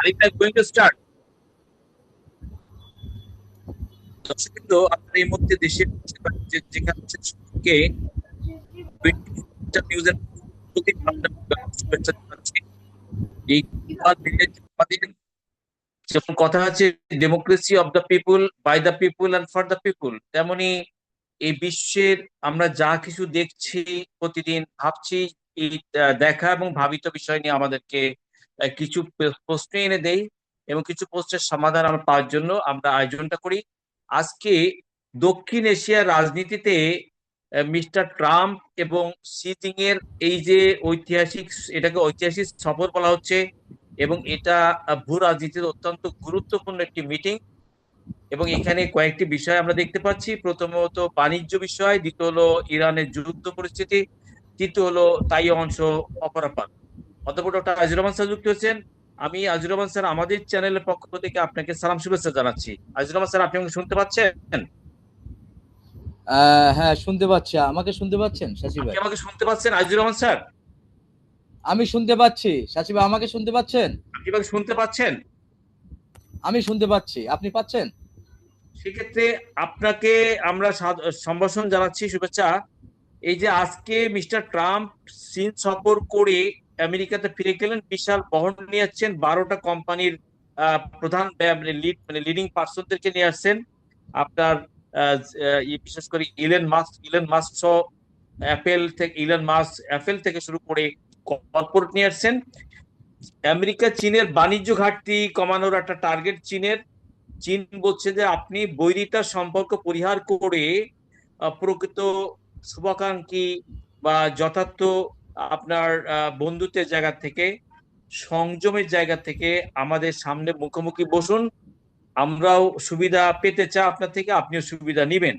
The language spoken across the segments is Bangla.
Are we going to start? দর্শক কিন্তু আপনার এই মুহূর্তে দেশের যেখানে আছেন সকলকে নিউজের প্রতি শুভেচ্ছা জানাচ্ছি। এই global village আমাদের যেমন কথা আছে democracy of the people, by the people and for the people, তেমনি এই বিশ্বের আমরা যা কিছু দেখছি প্রতিদিন ভাবছি এই দেখা এবং ভাবিত বিষয় নিয়ে আমাদেরকে কিছু প্রশ্ন এনে দেই এবং কিছু প্রশ্নের সমাধান আমরা পাওয়ার জন্য আমরা আয়োজনটা করি। আজকে দক্ষিণ এশিয়ার রাজনীতিতে মিস্টার ট্রাম্প এবং শি জিনপিং এর এই যে ঐতিহাসিক, এটাকে ঐতিহাসিক সফর বলা হচ্ছে এবং এটা ভূ রাজনীতির অত্যন্ত গুরুত্বপূর্ণ একটি মিটিং। এবং এখানে কয়েকটি বিষয় আমরা দেখতে পাচ্ছি। প্রথমত বাণিজ্য বিষয়, দ্বিতীয় হলো ইরানের যুদ্ধ পরিস্থিতি, তৃতীয় হলো তাই অংশ অপরাপাত। অধ্যাপক ডক্টর আজিজুর রহমান স্যার যুক্ত হয়েছেন। আমি আজিজুর রহমান স্যার আমাদের চ্যানেলের পক্ষ থেকে আপনাকে সালাম শুভেচ্ছা জানাচ্ছি। আজিজুর রহমান স্যার, আপনি আমাকে শুনতে পাচ্ছেন? হ্যাঁ, শুনতে পাচ্ছি। আমাকে শুনতে পাচ্ছেন শাসি আপনি ভাই? আমাকে শুনতে পাচ্ছেন আজিজুর রহমান স্যার? আমি শুনতে পাচ্ছি। শাসি ভাই আমাকে শুনতে পাচ্ছেন? আপনি আমাকে শুনতে পাচ্ছেন? আমি শুনতে পাচ্ছি। আপনি পাচ্ছেন? সেক্ষেত্রে আপনাকে আমরা সম্ভাষণ জানাচ্ছি, শুভেচ্ছা। এই যে আজকে মিস্টার ট্রাম্প চীন সফর করে আমেরিকাতে ফিরে গেলেন, বিশাল বহর নিয়ে যাচ্ছেন, 12টা কোম্পানির প্রধান লিডিং পার্সনদেরকে নিয়ে আসছেন। আপনার বিশেষ করে ইলেন মাস্ক সহ অ্যাপেল থেকে শুরু করে কর্পোরেট নিয়ে আসছেন। আমেরিকা চীনের বাণিজ্য ঘাটতি কমানোর একটা টার্গেট চীনের। চীন বলছে যে আপনি বৈরিতা সম্পর্ক পরিহার করে প্রকৃত শুভাকাঙ্ক্ষী বা যথার্থ আপনার বন্ধুত্বের জায়গা থেকে, সংযমের জায়গা থেকে আমাদের সামনে মুখোমুখি বসুন। আমরাও সুবিধা পেতে চাই আপনার থেকে, আপনিও সুবিধা নিবেন।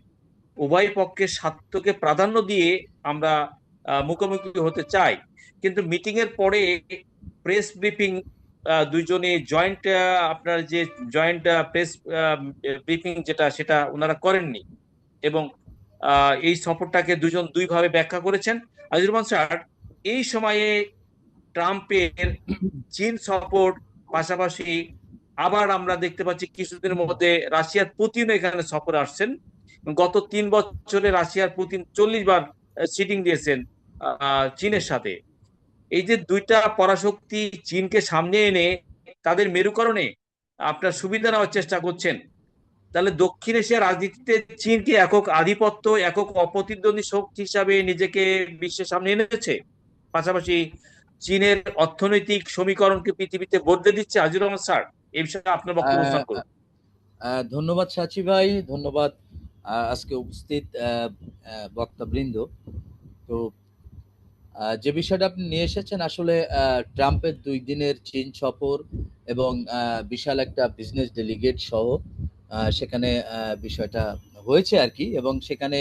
উভয় পক্ষের স্বার্থকে প্রাধান্য দিয়ে আমরা মুখোমুখি হতে চাই। কিন্তু মিটিং এর পরে প্রেস ব্রিফিং, দুইজনে জয়েন্ট, আপনার যে জয়েন্ট প্রেস ব্রিফিং যেটা, সেটা ওনারা করেননি এবং এই সফরটাকে দুজন দুই ভাবে ব্যাখ্যা করেছেন। আজিজুর রহমান স্যার, এই সময়ে ট্রাম্পের চীন সফর পাশাপাশি আবার আমরা দেখতে পাচ্ছি কিছুদিনের মধ্যে রাশিয়ার পুতিন এখানে সফরে আসছেন। গত 3 বছরে রাশিয়ার পুতিন 40 বার সিটিং দিয়েছেন চীনের সাথে। এই যে দুইটা পরাশক্তি চীনকে সামনে এনে তাদের মেরুকরণে আপনার সুবিধা নেওয়ার চেষ্টা করছেন, তাহলে দক্ষিণ এশিয়ার রাজনীতিতে চীন কি একক আধিপত্য, একক অপ্রতিদ্বন্দ্বী শক্তি হিসাবে নিজেকে বিশ্বের সামনে এনেছে? পাশাপাশি চীনের অর্থনৈতিক সমীকরণকে পৃথিবীতে বদলে দিচ্ছে। আজিজুর রহমান স্যার, এই বিষয়ে আপনার বক্তব্য আহ, স্থান করুন। ধন্যবাদ শাচি ভাই, ধন্যবাদ আজকে উপস্থিত বক্তাবৃন্দ। তো যে বিষয়টা আপনি নিয়ে এসেছেন আসলে ট্রাম্পের 2 দিনের চীন সফর এবং বিশাল একটা বিজনেস ডেলিগেট সহ সেখানে বিষয়টা হয়েছে আর কি, এবং সেখানে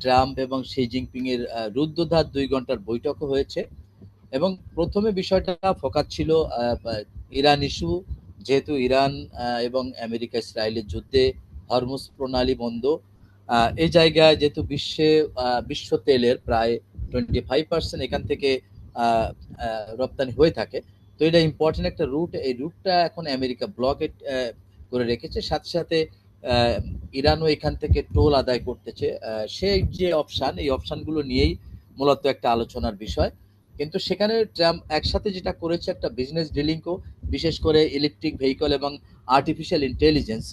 ট্রাম্প এবং শি জিনপিং এর রুদ্ধদ্বার 2 ঘন্টার বৈঠকও হয়েছে। এবং প্রথমে বিষয়টা ফোকাস ছিল ইরান ইস্যু, যেহেতু ইরান এবং আমেরিকা ইসরায়েলের যুদ্ধে হরমুজ প্রণালী বন্ধ। এই জায়গায় যেহেতু বিশ্ব তেলের প্রায় 25% এখান থেকে রপ্তানি হয়ে থাকে, তো এটা ইম্পর্টেন্ট একটা রুট। এই রুটটা এখন আমেরিকা ব্লকেট করে রেখেছে, সাথে সাথে ইরানও এখান থেকে টোল আদায় করতেছে। সেই যে অপশান, এই অপশানগুলো নিয়েই মূলত একটা আলোচনার বিষয়। কিন্তু সেখানে ট্রাম্প একসাথে যেটা করেছে, একটা বিজনেস ডিলিংও, বিশেষ করে ইলেকট্রিক ভেহিকল এবং আর্টিফিশিয়াল ইন্টেলিজেন্স,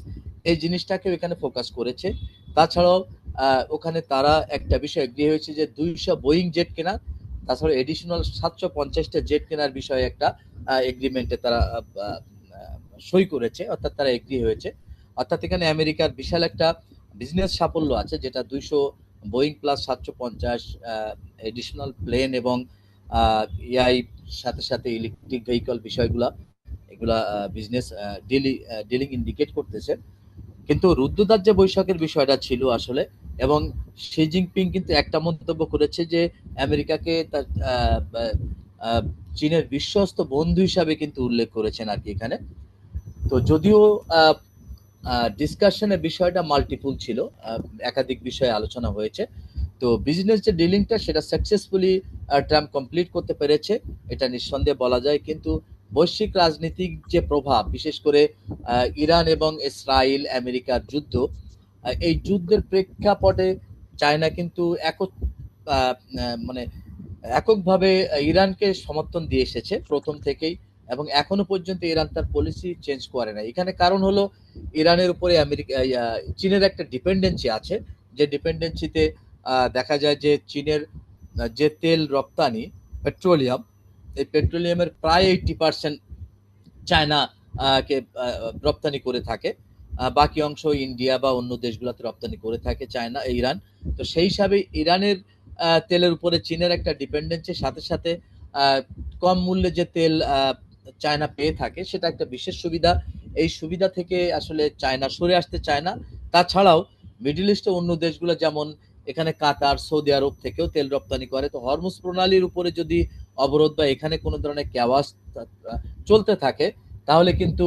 এই জিনিসটাকে এখানে ফোকাস করেছে। তাছাড়াও ওখানে তারা একটা বিষয় এগ্রি হয়েছে যে 200 বোয়িং জেট কেনা, তাছাড়া এডিশনাল 750টা জেট কেনার বিষয়ে একটা এগ্রিমেন্টে তারা সই করেছে, অর্থাৎ তারা এগ্রি হয়েছে। অর্থাৎ এখানে আমেরিকার বিশাল একটা বিজনেস সাফল্য আছে, যেটা 200 বোয়িং প্লাস 750 এডিশনাল প্লেন এবং এআই সাথে সাথে ইলেকট্রিক ভেহিকল বিষয়গুলা, এগুলা বিজনেস ডিলিং ইন্ডিকেট করতেছে। কিন্তু রুদ্ধদ্বার যে বৈঠকের বিষয়টা ছিল আসলে, এবং শি জিনপিং কিন্তু একটা মন্তব্য করেছে যে আমেরিকাকে তার চীনের বিশ্বস্ত বন্ধু হিসাবে কিন্তু উল্লেখ করেছেন আর কি এখানে। তো যদিও ডিসকাশনের বিষয়টা মাল্টিপুল ছিল, একাধিক বিষয়ে আলোচনা হয়েছে, তো বিজনেস যে ডিলিংটা সেটা সাকসেসফুলি ট্রাম্প কমপ্লিট করতে পেরেছে, এটা নিঃসন্দেহে বলা যায়। কিন্তু বৈশ্বিক রাজনীতিক যে প্রভাব, বিশেষ করে ইরান এবং ইসরায়েল আমেরিকার যুদ্ধ, এই যুদ্ধের প্রেক্ষাপটে চায়না কিন্তু আহ, মানে এককভাবে ইরানকে সমর্থন দিয়ে এসেছে প্রথম থেকেই, এবং এখনো পর্যন্ত ইরান তার পলিসি চেঞ্জ করে না। এখানে কারণ হলো ইরানের উপরে চীনের একটা ডিপেন্ডেন্সি আছে, যে ডিপেন্ডেন্সিতে দেখা যায় যে চীনের যে তেল রপ্তানি, পেট্রোলিয়াম, এই পেট্রোলিয়ামের প্রায় 80% চায়না কে রপ্তানি করে থাকে। বাকি অংশ ইন্ডিয়া বা অন্য দেশগুলোতে রপ্তানি করে থাকে চায়না, ইরান। তো সেই হিসাবে ইরানের তেলের উপরে চীনের একটা ডিপেন্ডেন্সির সাথে সাথে আহ, কম মূল্যে যে তেল চায়না পেয়ে থাকে, সেটা একটা বিশেষ সুবিধা। এই সুবিধা থেকে আসলে চায়না সরে আসতে চায় না। তাছাড়াও মিডল ইস্টে অন্য দেশগুলো যেমন এখানে কাতার, সৌদি আরব থেকেও তেল রপ্তানি করে। তো হরমুজ প্রণালীর উপরে যদি অবরোধ বা এখানে কোনো ধরনের ক্যাওয়াস চলতে থাকে, তাহলে কিন্তু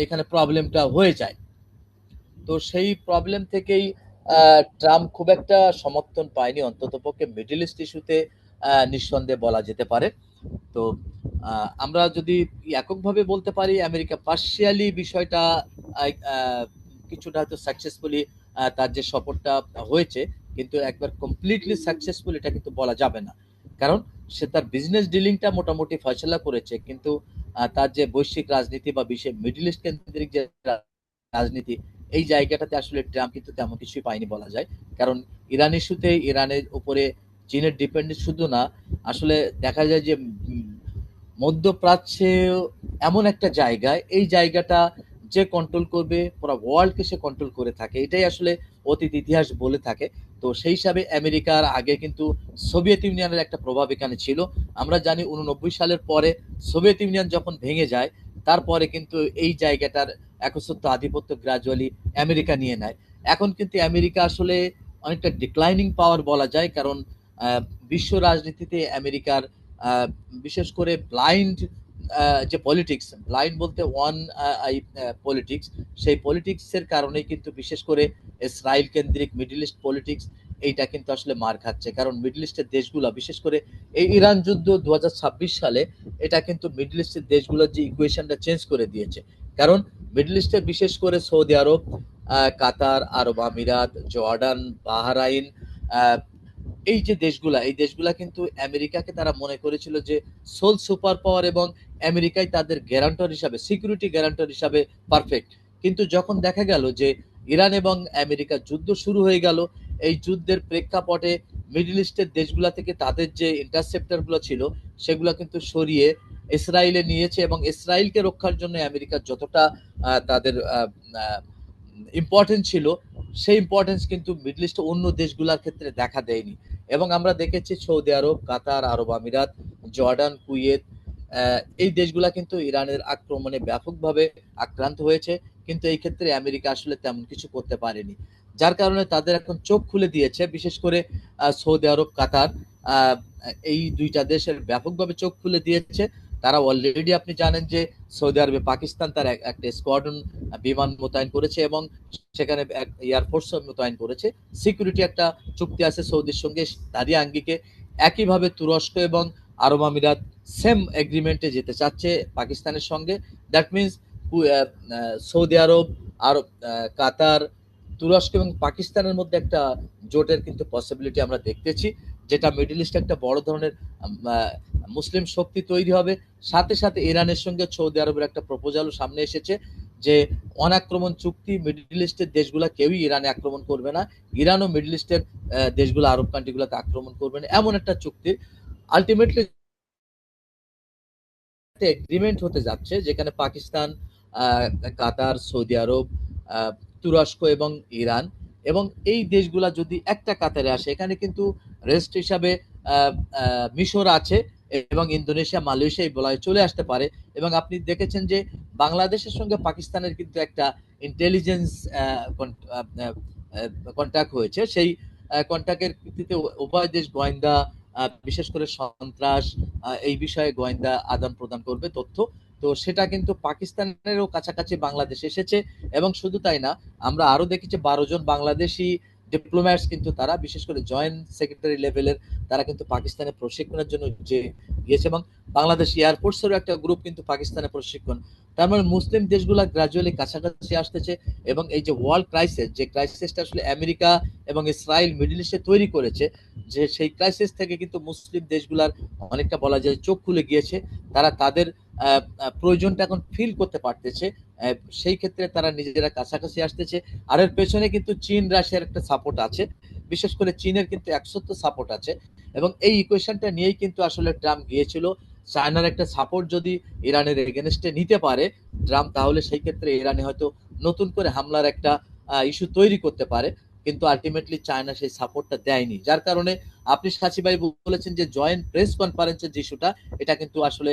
এখানে প্রবলেমটা হয়ে যায়। তো সেই প্রবলেম থেকেই ট্রাম্প খুব একটা সমর্থন পায়নি, অন্ততপক্ষে মিডল ইস্ট ইস্যুতে নিঃসন্দেহে বলা যেতে পারে। তো আমরা যদি এককভাবে বলতে পারি আমেরিকা পার্শিয়ালি বিষয়টা কিছুটা হয়তো সাকসেসফুলি তার যে সফরটা হয়েছে, কিন্তু একবার কমপ্লিটলি সাকসেসফুল এটা কিন্তু বলা যাবে না। কারণ সে তার বিজনেস ডিলিংটা মোটামুটি ফয়সলা করেছে, কিন্তু তার যে বৈশ্বিক রাজনীতি বা বিশ্বের মিডল ইস্ট কেন্দ্রিক যে রাজনীতি, এই জায়গাটাতে আসলে ট্রাম্প কিন্তু তেমন কিছুই পায়নি বলা যায়। কারণ ইরান ইস্যুতে ইরানের উপরে চীনের ডিপেন্ডেন্স শুধু না, আসলে দেখা যায় যে মধ্যপ্রাচ্যে এমন একটা জায়গায়, এই জায়গাটা যে কন্ট্রোল করবে পুরো ওয়ার্ল্ডকে সে কন্ট্রোল করে থাকে, এটাই আসলে অতীত ইতিহাস বলে থাকে। তো সেই হিসাবে আমেরিকার আগে কিন্তু সোভিয়েত ইউনিয়নের একটা প্রভাব এখানে ছিল। আমরা জানি 89 সালের পরে সোভিয়েত ইউনিয়ন যখন ভেঙে যায়, তারপরে কিন্তু এই জায়গাটার একচ্ছত্ব আধিপত্য গ্রাজুয়ালি আমেরিকা নিয়ে নেয়। এখন কিন্তু আমেরিকা আসলে অনেকটা ডিক্লাইনিং পাওয়ার বলা যায়। কারণ বিশ্ব রাজনীতিতে আমেরিকার আহ, বিশেষ করে ব্লাইন্ড যে পলিটিক্স, ব্লাইন্ড বলতে ওয়ান আই পলিটিক্স, সেই পলিটিক্সের কারণেই কিন্তু বিশেষ করে ইসরায়েল কেন্দ্রিক মিডল ইস্ট পলিটিক্স এইটা কিন্তু আসলে মার খাচ্ছে। কারণ মিডল ইস্টের দেশগুলো, বিশেষ করে এই ইরান যুদ্ধ 2026 সালে, এটা কিন্তু মিডল ইস্টের দেশগুলোর যে ইকুয়েশনটা চেঞ্জ করে দিয়েছে। কারণ মিডল ইস্টে বিশেষ করে সৌদি আরব, কাতার, আরব আমিরাত, জর্ডান, বাহরাইন, আহ, এই যে দেশগুলা, এই দেশগুলা কিন্তু আমেরিকাকে তারা মনে করেছিল যে সোল সুপার পাওয়ার, এবং আমেরিকাই তাদের গ্যারান্টর হিসাবে, সিকিউরিটি গ্যারান্টর হিসাবে পারফেক্ট। কিন্তু যখন দেখা গেল যে ইরান এবং আমেরিকার যুদ্ধ শুরু হয়ে গেল, এই যুদ্ধের প্রেক্ষাপটে মিডল ইস্টের দেশগুলা থেকে তাদের যে ইন্টারসেপ্টর গুলো ছিল, সেগুলো কিন্তু সরিয়ে ইসরায়েলে নিয়েছে, এবং ইসরায়েলকে রক্ষার জন্য আমেরিকার যতটা তাদের ইম্পর্টেন্স ছিল, সেই ইম্পর্টেন্স কিন্তু মিডল ইস্টে অন্য দেশগুলোর ক্ষেত্রে দেখা দেয়নি। এবং আমরা দেখেছি সৌদি আরব, কাতার, আরব আমিরাত, জর্ডান, কুয়েত, এই দেশগুলা কিন্তু ইরানের আক্রমণে ব্যাপকভাবে আক্রান্ত হয়েছে, কিন্তু এই ক্ষেত্রে আমেরিকা আসলে তেমন কিছু করতে পারেনি। যার কারণে তাদের এখন চোখ খুলে দিয়েছে, বিশেষ করে সৌদি আরব, কাতার, আহ, এই দুইটা দেশের ব্যাপকভাবে চোখ খুলে দিয়েছে। তারা অলরেডি, আপনি জানেন যে সৌদি আরবে পাকিস্তান তার একটা স্কোয়াড্রন বিমান মোতায়েন করেছে, এবং সেখানে এয়ারফোর্স মোতায়েন করেছে। সিকিউরিটি একটা চুক্তি আছে সৌদির সঙ্গে, তারই আঙ্গিকে একইভাবে তুরস্ক এবং আরব আমিরাত সেম এগ্রিমেন্টে যেতে চাচ্ছে পাকিস্তানের সঙ্গে। দ্যাট মিনস সৌদি আরব, আরব, কাতার, তুরস্ক এবং পাকিস্তানের মধ্যে একটা জোটের কিন্তু পসিবিলিটি আমরা দেখতেছি, যেটা মিডল ইস্টে একটা বড় ধরনের মুসলিম শক্তি তৈরি হবে। সাথে সাথে ইরানের সঙ্গে সৌদি আরবের একটা প্রপোজালও সামনে এসেছে, যে অনাক্রমণ চুক্তি, মিডল ইস্টের দেশগুলা কেউই ইরানে আক্রমণ করবে না, ইরানও মিডল ইস্টের দেশগুলো, আরব কান্ট্রিগুলোতে আক্রমণ করবে না, এমন একটা চুক্তি আলটিমেটলি একটা এগ্রিমেন্ট হতে যাচ্ছে, যেখানে পাকিস্তান, কাতার, সৌদি আরব, তুরস্ক এবং ইরান, এবং এই দেশগুলা যদি একটা কাতারে আসে, এখানে কিন্তু রেস্ট হিসাবে মিশর আছে, এবং ইন্দোনেশিয়া, মালয়েশিয়া এই বলয় চলে আসতে পারে। এবং আপনি দেখেছেন যে বাংলাদেশের সঙ্গে পাকিস্তানের কিন্তু একটা ইন্টেলিজেন্স কন্ট্যাক্ট হয়েছে। সেই কন্ট্যাক্টের ভিত্তিতে উভয় দেশ গোয়েন্দা, বিশেষ করে সন্ত্রাস, এই বিষয়ে গোয়েন্দা আদান প্রদান করবে তথ্য। তো সেটা কিন্তু পাকিস্তানেরও কাছাকাছি বাংলাদেশ এসেছে। এবং শুধু তাই না, আমরা আরো দেখেছি 12 জন বাংলাদেশি ডিপ্লোম্যাটস কিন্তু তারা বিশেষ করে জয়েন্ট সেক্রেটারি লেভেলের তারা কিন্তু পাকিস্তানে প্রশিক্ষণের জন্য যে গিয়েছে, এবং বাংলাদেশ এয়ারফোর্সেরও একটা গ্রুপ কিন্তু পাকিস্তানে প্রশিক্ষণ। তার মানে মুসলিম দেশগুলা গ্রাজুয়ালি কাছাকাছি আসতেছে, এবং এই যে ওয়ার্ল্ড ক্রাইসিস, যে ক্রাইসিসটা আসলে আমেরিকা এবং ইসরায়েল মিডল ইস্টে তৈরি করেছে, যে সেই ক্রাইসিস থেকে কিন্তু মুসলিম দেশগুলার অনেকটা বলা যায় চোখ খুলে গিয়েছে। তারা তাদের প্রয়োজনটা এখন ফিল করতে পারতেছে, সেই ক্ষেত্রে তারা নিজেরা কাছাকাছি আসতেছে। আর এর পেছনে কিন্তু চীন রাশিয়ার একটা সাপোর্ট আছে, বিশেষ করে চীনের কিন্তু একসত্য সাপোর্ট আছে, এবং এই ইকুয়েশনটা নিয়েই কিন্তু আসলে ট্রাম্প গিয়েছিল। চায়নার একটা সাপোর্ট যদি ইরানের এগেনস্টে নিতে পারে ট্রাম্প, তাহলে সেই ক্ষেত্রে ইরানে হয়তো নতুন করে হামলার একটা ইস্যু তৈরি করতে পারে, কিন্তু আলটিমেটলি চায়না সেই সাপোর্টটা দেয়নি, যার কারণে আপনি সাচি ভাই বলেছেন যে জয়েন্ট প্রেস কনফারেন্সের যে ইস্যুটা, এটা কিন্তু আসলে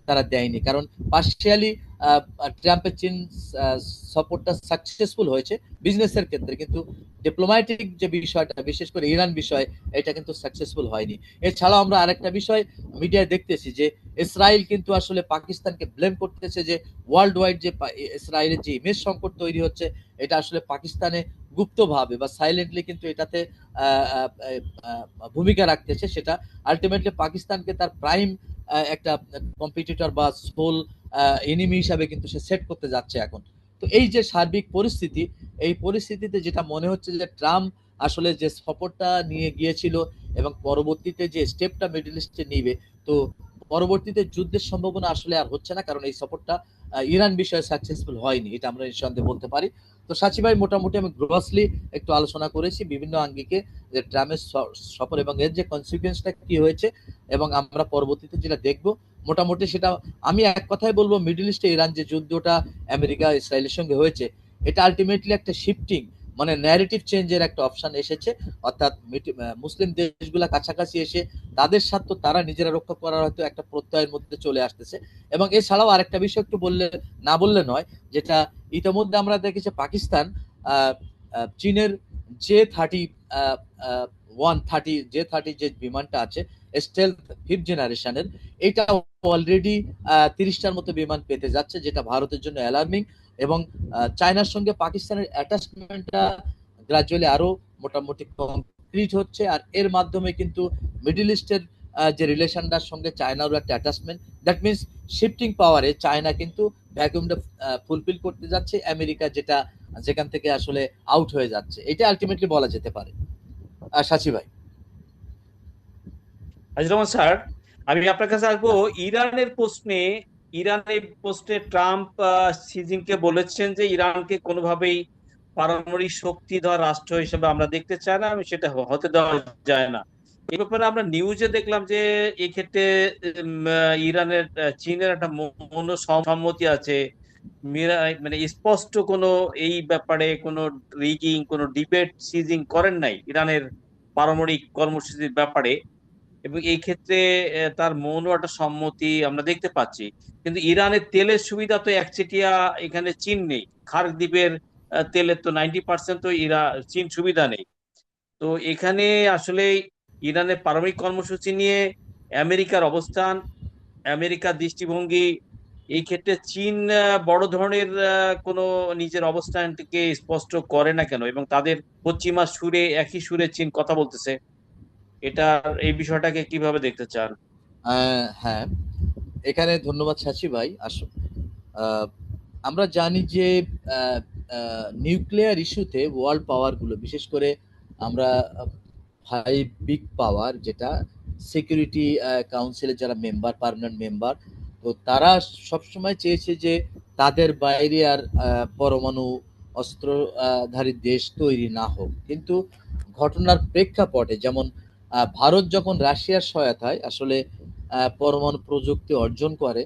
তারা দেয়নি, কারণ পার্শিয়ালি ট্রাম্পের চীন সাপোর্টটা সাকসেসফুল হয়েছে বিজনেসের ক্ষেত্রে, কিন্তু ডিপ্লোম্যাটিক যে বিষয়টা বিশেষ করে ইরান বিষয়, এটা কিন্তু সাকসেসফুল হয়নি। এছাড়াও আমরা আরেকটা বিষয় মিডিয়ায় দেখতেছি যে ইসরায়েল কিন্তু আসলে পাকিস্তানকে ব্লেম করতেছে যে ওয়ার্ল্ড ওয়াইড যে ইসরায়েলের যে ইমেজ সংকট তৈরি হচ্ছে, এটা আসলে পাকিস্তানে গুপ্তভাবে বা সাইলেন্টলি কিন্তু এটাতে ভূমিকা রাখতেছে, সেটা আলটিমেটলি পাকিস্তানকে তার প্রাইম একটা কম্পিটিটর বা সোল এনিমি হিসাবে কিন্তু সে সেট করতে যাচ্ছে এখন। তো এই যে সার্বিক পরিস্থিতি, এই পরিস্থিতিতে যেটা মনে হচ্ছে যে ট্রাম্প আসলে যে সফরটা নিয়ে গিয়েছিল এবং পরবর্তীতে যে স্টেপটা মিডল ইস্টে নিবে, তো পরবর্তীতে যুদ্ধের সম্ভাবনা আসলে আর হচ্ছে না, কারণ এই সফরটা ইরান বিষয়ে সাকসেসফুল হয়নি, এটা আমরা নিঃসন্দেহে বলতে পারি। তো সাচি ভাই, মোটামুটি আমি গ্রসলি একটু আলোচনা করেছি বিভিন্ন আঙ্গিকে যে ট্রাম্পের সফর এবং এর যে কনসিকুয়েন্সটা কি হয়েছে, এবং আমরা পরবর্তীতে যেটা দেখব মোটামুটি সেটা আমি এক কথাই বলবো, মিডল ইস্টে ইরান যে যুদ্ধটা আমেরিকা ইসরায়েলের সঙ্গে হয়েছে, এটা আলটিমেটলি একটা শিফটিং, মানে ন্যারেটিভ চেঞ্জের একটা অপশন এসেছে, অর্থাৎ মুসলিম দেশগুলা কাছাকাছি এসে তাদের স্বার্থ তারা নিজেরা রক্ষা করার হয়তো একটা প্রত্যয়ের মধ্যে চলে আসতেছে। এবং এছাড়াও আরেকটা বিষয় একটু বললে না বললে নয়, যেটা ইতিমধ্যে আমরা দেখেছি পাকিস্তান চীনের J-30 130 J-30 যে বিমানটা আছে স্টেলথ 5th জেনারেশনের, এটা অলরেডি 30টার মতো বিমান পেতে যাচ্ছে, যেটা ভারতের জন্য অ্যালার্মিং। এবং চায়নার সঙ্গে পাকিস্তানের অ্যাটাচমেন্টটা গ্রাজুয়ালি আরো মোটামুটি কমপ্লিট হচ্ছে, আর এর মাধ্যমে কিন্তু মিডল ইস্টের যে রিলেশনটার সঙ্গে চায়নারও একটা অ্যাটাচমেন্ট, দ্যাট মিনস শিফটিং পাওয়ারে চায়না কিন্তু ভ্যাকুয়ামটা ফুলফিল করতে যাচ্ছে, আমেরিকা যেটা যেখান থেকে আসলে আউট হয়ে যাচ্ছে, এটা আলটিমেটলি বলা যেতে পারে। সাচি ভাই। আজিজ রহমান স্যার, আমি আপনার কাছে আসবো ইরানের প্রশ্নে ট্রাম্প শি জিনকে বলেছেন যে ইরানকে কোনোভাবেই পারমাণবিক শক্তিধর রাষ্ট্র হিসেবে আমরা দেখতে চাই না, আমি সেটা হতে দেওয়া যায় না। এই ব্যাপারে আমরা নিউজে দেখলাম যে এই ক্ষেত্রে ইরানের চীনের একটা মনসম্মতি আছে। মানে স্পষ্ট কোনো এই ব্যাপারে কোনো রিগিং, কোনো ডিবেট সিজিং করেন নাই ইরানের পারমাণবিক কর্মসূচির ব্যাপারে, এবং এই ক্ষেত্রে তার মৌন একটা সম্মতি আমরা দেখতে পাচ্ছি। কিন্তু ইরানের তেলের সুবিধা তো একচেটিয়া এখানে চীন নেই। খার্ক দ্বীপের তেলের তো 90% তো চীন সুবিধা নেই। তো এখানে আসলে ইরানের পারমাণবিক কর্মসূচি নিয়ে আমেরিকার অবস্থান, আমেরিকার দৃষ্টিভঙ্গি, এই ক্ষেত্রে চীন বড় ধরনের কোনো নিজের অবস্থানটিকে স্পষ্ট করে না কেন, এবং তাদের পশ্চিমা সুরে একই সুরে চীন কথা বলতেছে, এটা এই বিষয়টাকে কিভাবে দেখতে চান? হ্যাঁ, এখানে ধন্যবাদ সাচি ভাই। আমরা জানি যে নিউক্লিয়ার ইস্যুতে ওয়ার্ল্ড পাওয়ার গুলো, বিশেষ করে আমরা ফাইভ বিগ পাওয়ার, যেটা সিকিউরিটি কাউন্সিলের যারা মেম্বার, পার্মানেন্ট মেম্বার, তো তারা সবসময় চেয়েছে যে তাদের বাইরে আর পরমাণু অস্ত্রধারী দেশ তৈরি না হোক। কিন্তু ঘটনার প্রেক্ষাপটে যেমন ভারত যখন রাশিয়ার সহায়তায় আসলে পরমাণু প্রযুক্তি অর্জন করে,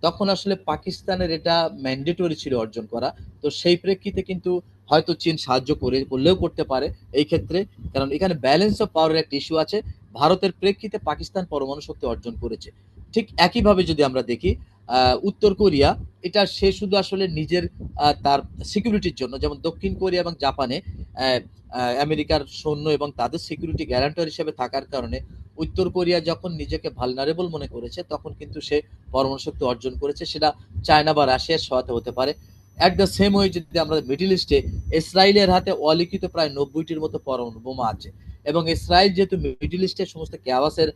তখন আসলে পাকিস্তানের এটা ম্যান্ডেটরি ছিল অর্জন করা। তো সেই প্রেক্ষিতে কিন্তু হয়তো চীন সাহায্য করলেও করতে পারে এই ক্ষেত্রে, কারণ এখানে ব্যালেন্স অফ পাওয়ারের একটা ইস্যু আছে। ভারতের প্রেক্ষিতে পাকিস্তান পরমাণু শক্তি অর্জন করেছে। ঠিক একইভাবে যদি আমরা দেখি উত্তর কোরিয়া, এটা সে শুধু আসলে নিজের তার সিকিউরিটির জন্য, যেমন দক্ষিণ কোরিয়া এবং জাপানে আমেরিকার সৈন্য এবং তাদের সিকিউরিটি গ্যারান্টার হিসেবে থাকার কারণে উত্তর কোরিয়া যখন নিজেকে ভালনারেবল মনে করেছে, তখন কিন্তু সে পরমাণু শক্তি অর্জন করেছে, সেটা চায়না বা রাশিয়ার সহায়তা হতে পারে। অ্যাট দ্য সেম ওয়ে যদি আমরা মিডল ইস্টে ইসরায়েলের হাতে অলিখিত প্রায় 90টির মতো পরমাণু বোমা আছে, এবং ইসরায়েল যেহেতু মিডল ইস্টের সমস্ত ক্যাওয়াসের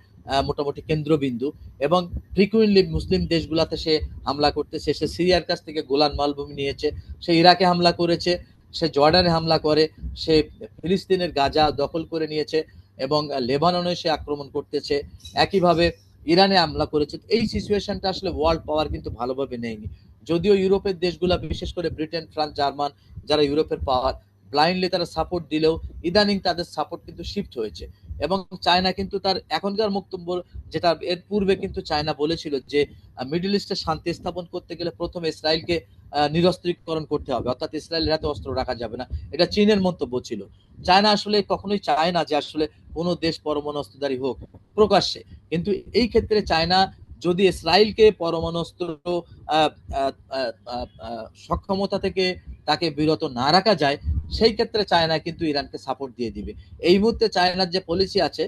মোটামুটি কেন্দ্রবিন্দু, এবং ফ্রিকুয়েন্টলি মুসলিম দেশগুলোতে সে হামলা করতেছে, সে সিরিয়ার কাছ থেকে গোলান মালভূমি নিয়েছে, সে ইরাকে হামলা করেছে, সে জর্ডানে হামলা করে, সে ফিলিস্তিনের গাজা দখল করে নিয়েছে, এবং লেবাননে সে আক্রমণ করতেছে, একইভাবে ইরানে হামলা করেছে। এই সিচুয়েশনটা আসলে ওয়ার্ল্ড পাওয়ার কিন্তু ভালোভাবে নেয়নি, যদিও ইউরোপের দেশগুলা বিশেষ করে ব্রিটেন, ফ্রান্স, জার্মান, যারা ইউরোপের পাওয়ার, ব্লাইন্ডলি তারা সাপোর্ট দিলেও ইদানিং তাদের সাপোর্ট কিন্তু শিফট হয়েছে। এবং চায়না কিন্তু তার এখনকার বক্তব্য, যেটা এর পূর্বে কিন্তু চায়না বলেছিল যে মিডল ইস্টে শান্তি স্থাপন করতে গেলে প্রথমে ইসরায়েলকে নিরস্ত্রীকরণ করতে হবে, অর্থাৎ ইসরায়েলের হাতে অস্ত্র রাখা যাবে না। এটা চীনের মন্তব্য ছিল। চায়না আসলে কখনোই চায় না যে আসলে কোনো দেশ পরমাণু অস্ত্রধারী হোক প্রকাশ্যে, কিন্তু এই ক্ষেত্রে চায়না যদি ইসরায়েলকে পরমাণু অস্ত্র সক্ষমতা থেকে তাকে বিরত না রাখা যায়, সেই ক্ষেত্রে চায়না কিন্তু ইরানকে সাপোর্ট দিয়ে দিবে। এই মুহূর্তে চায়নার যে পলিসি আছে,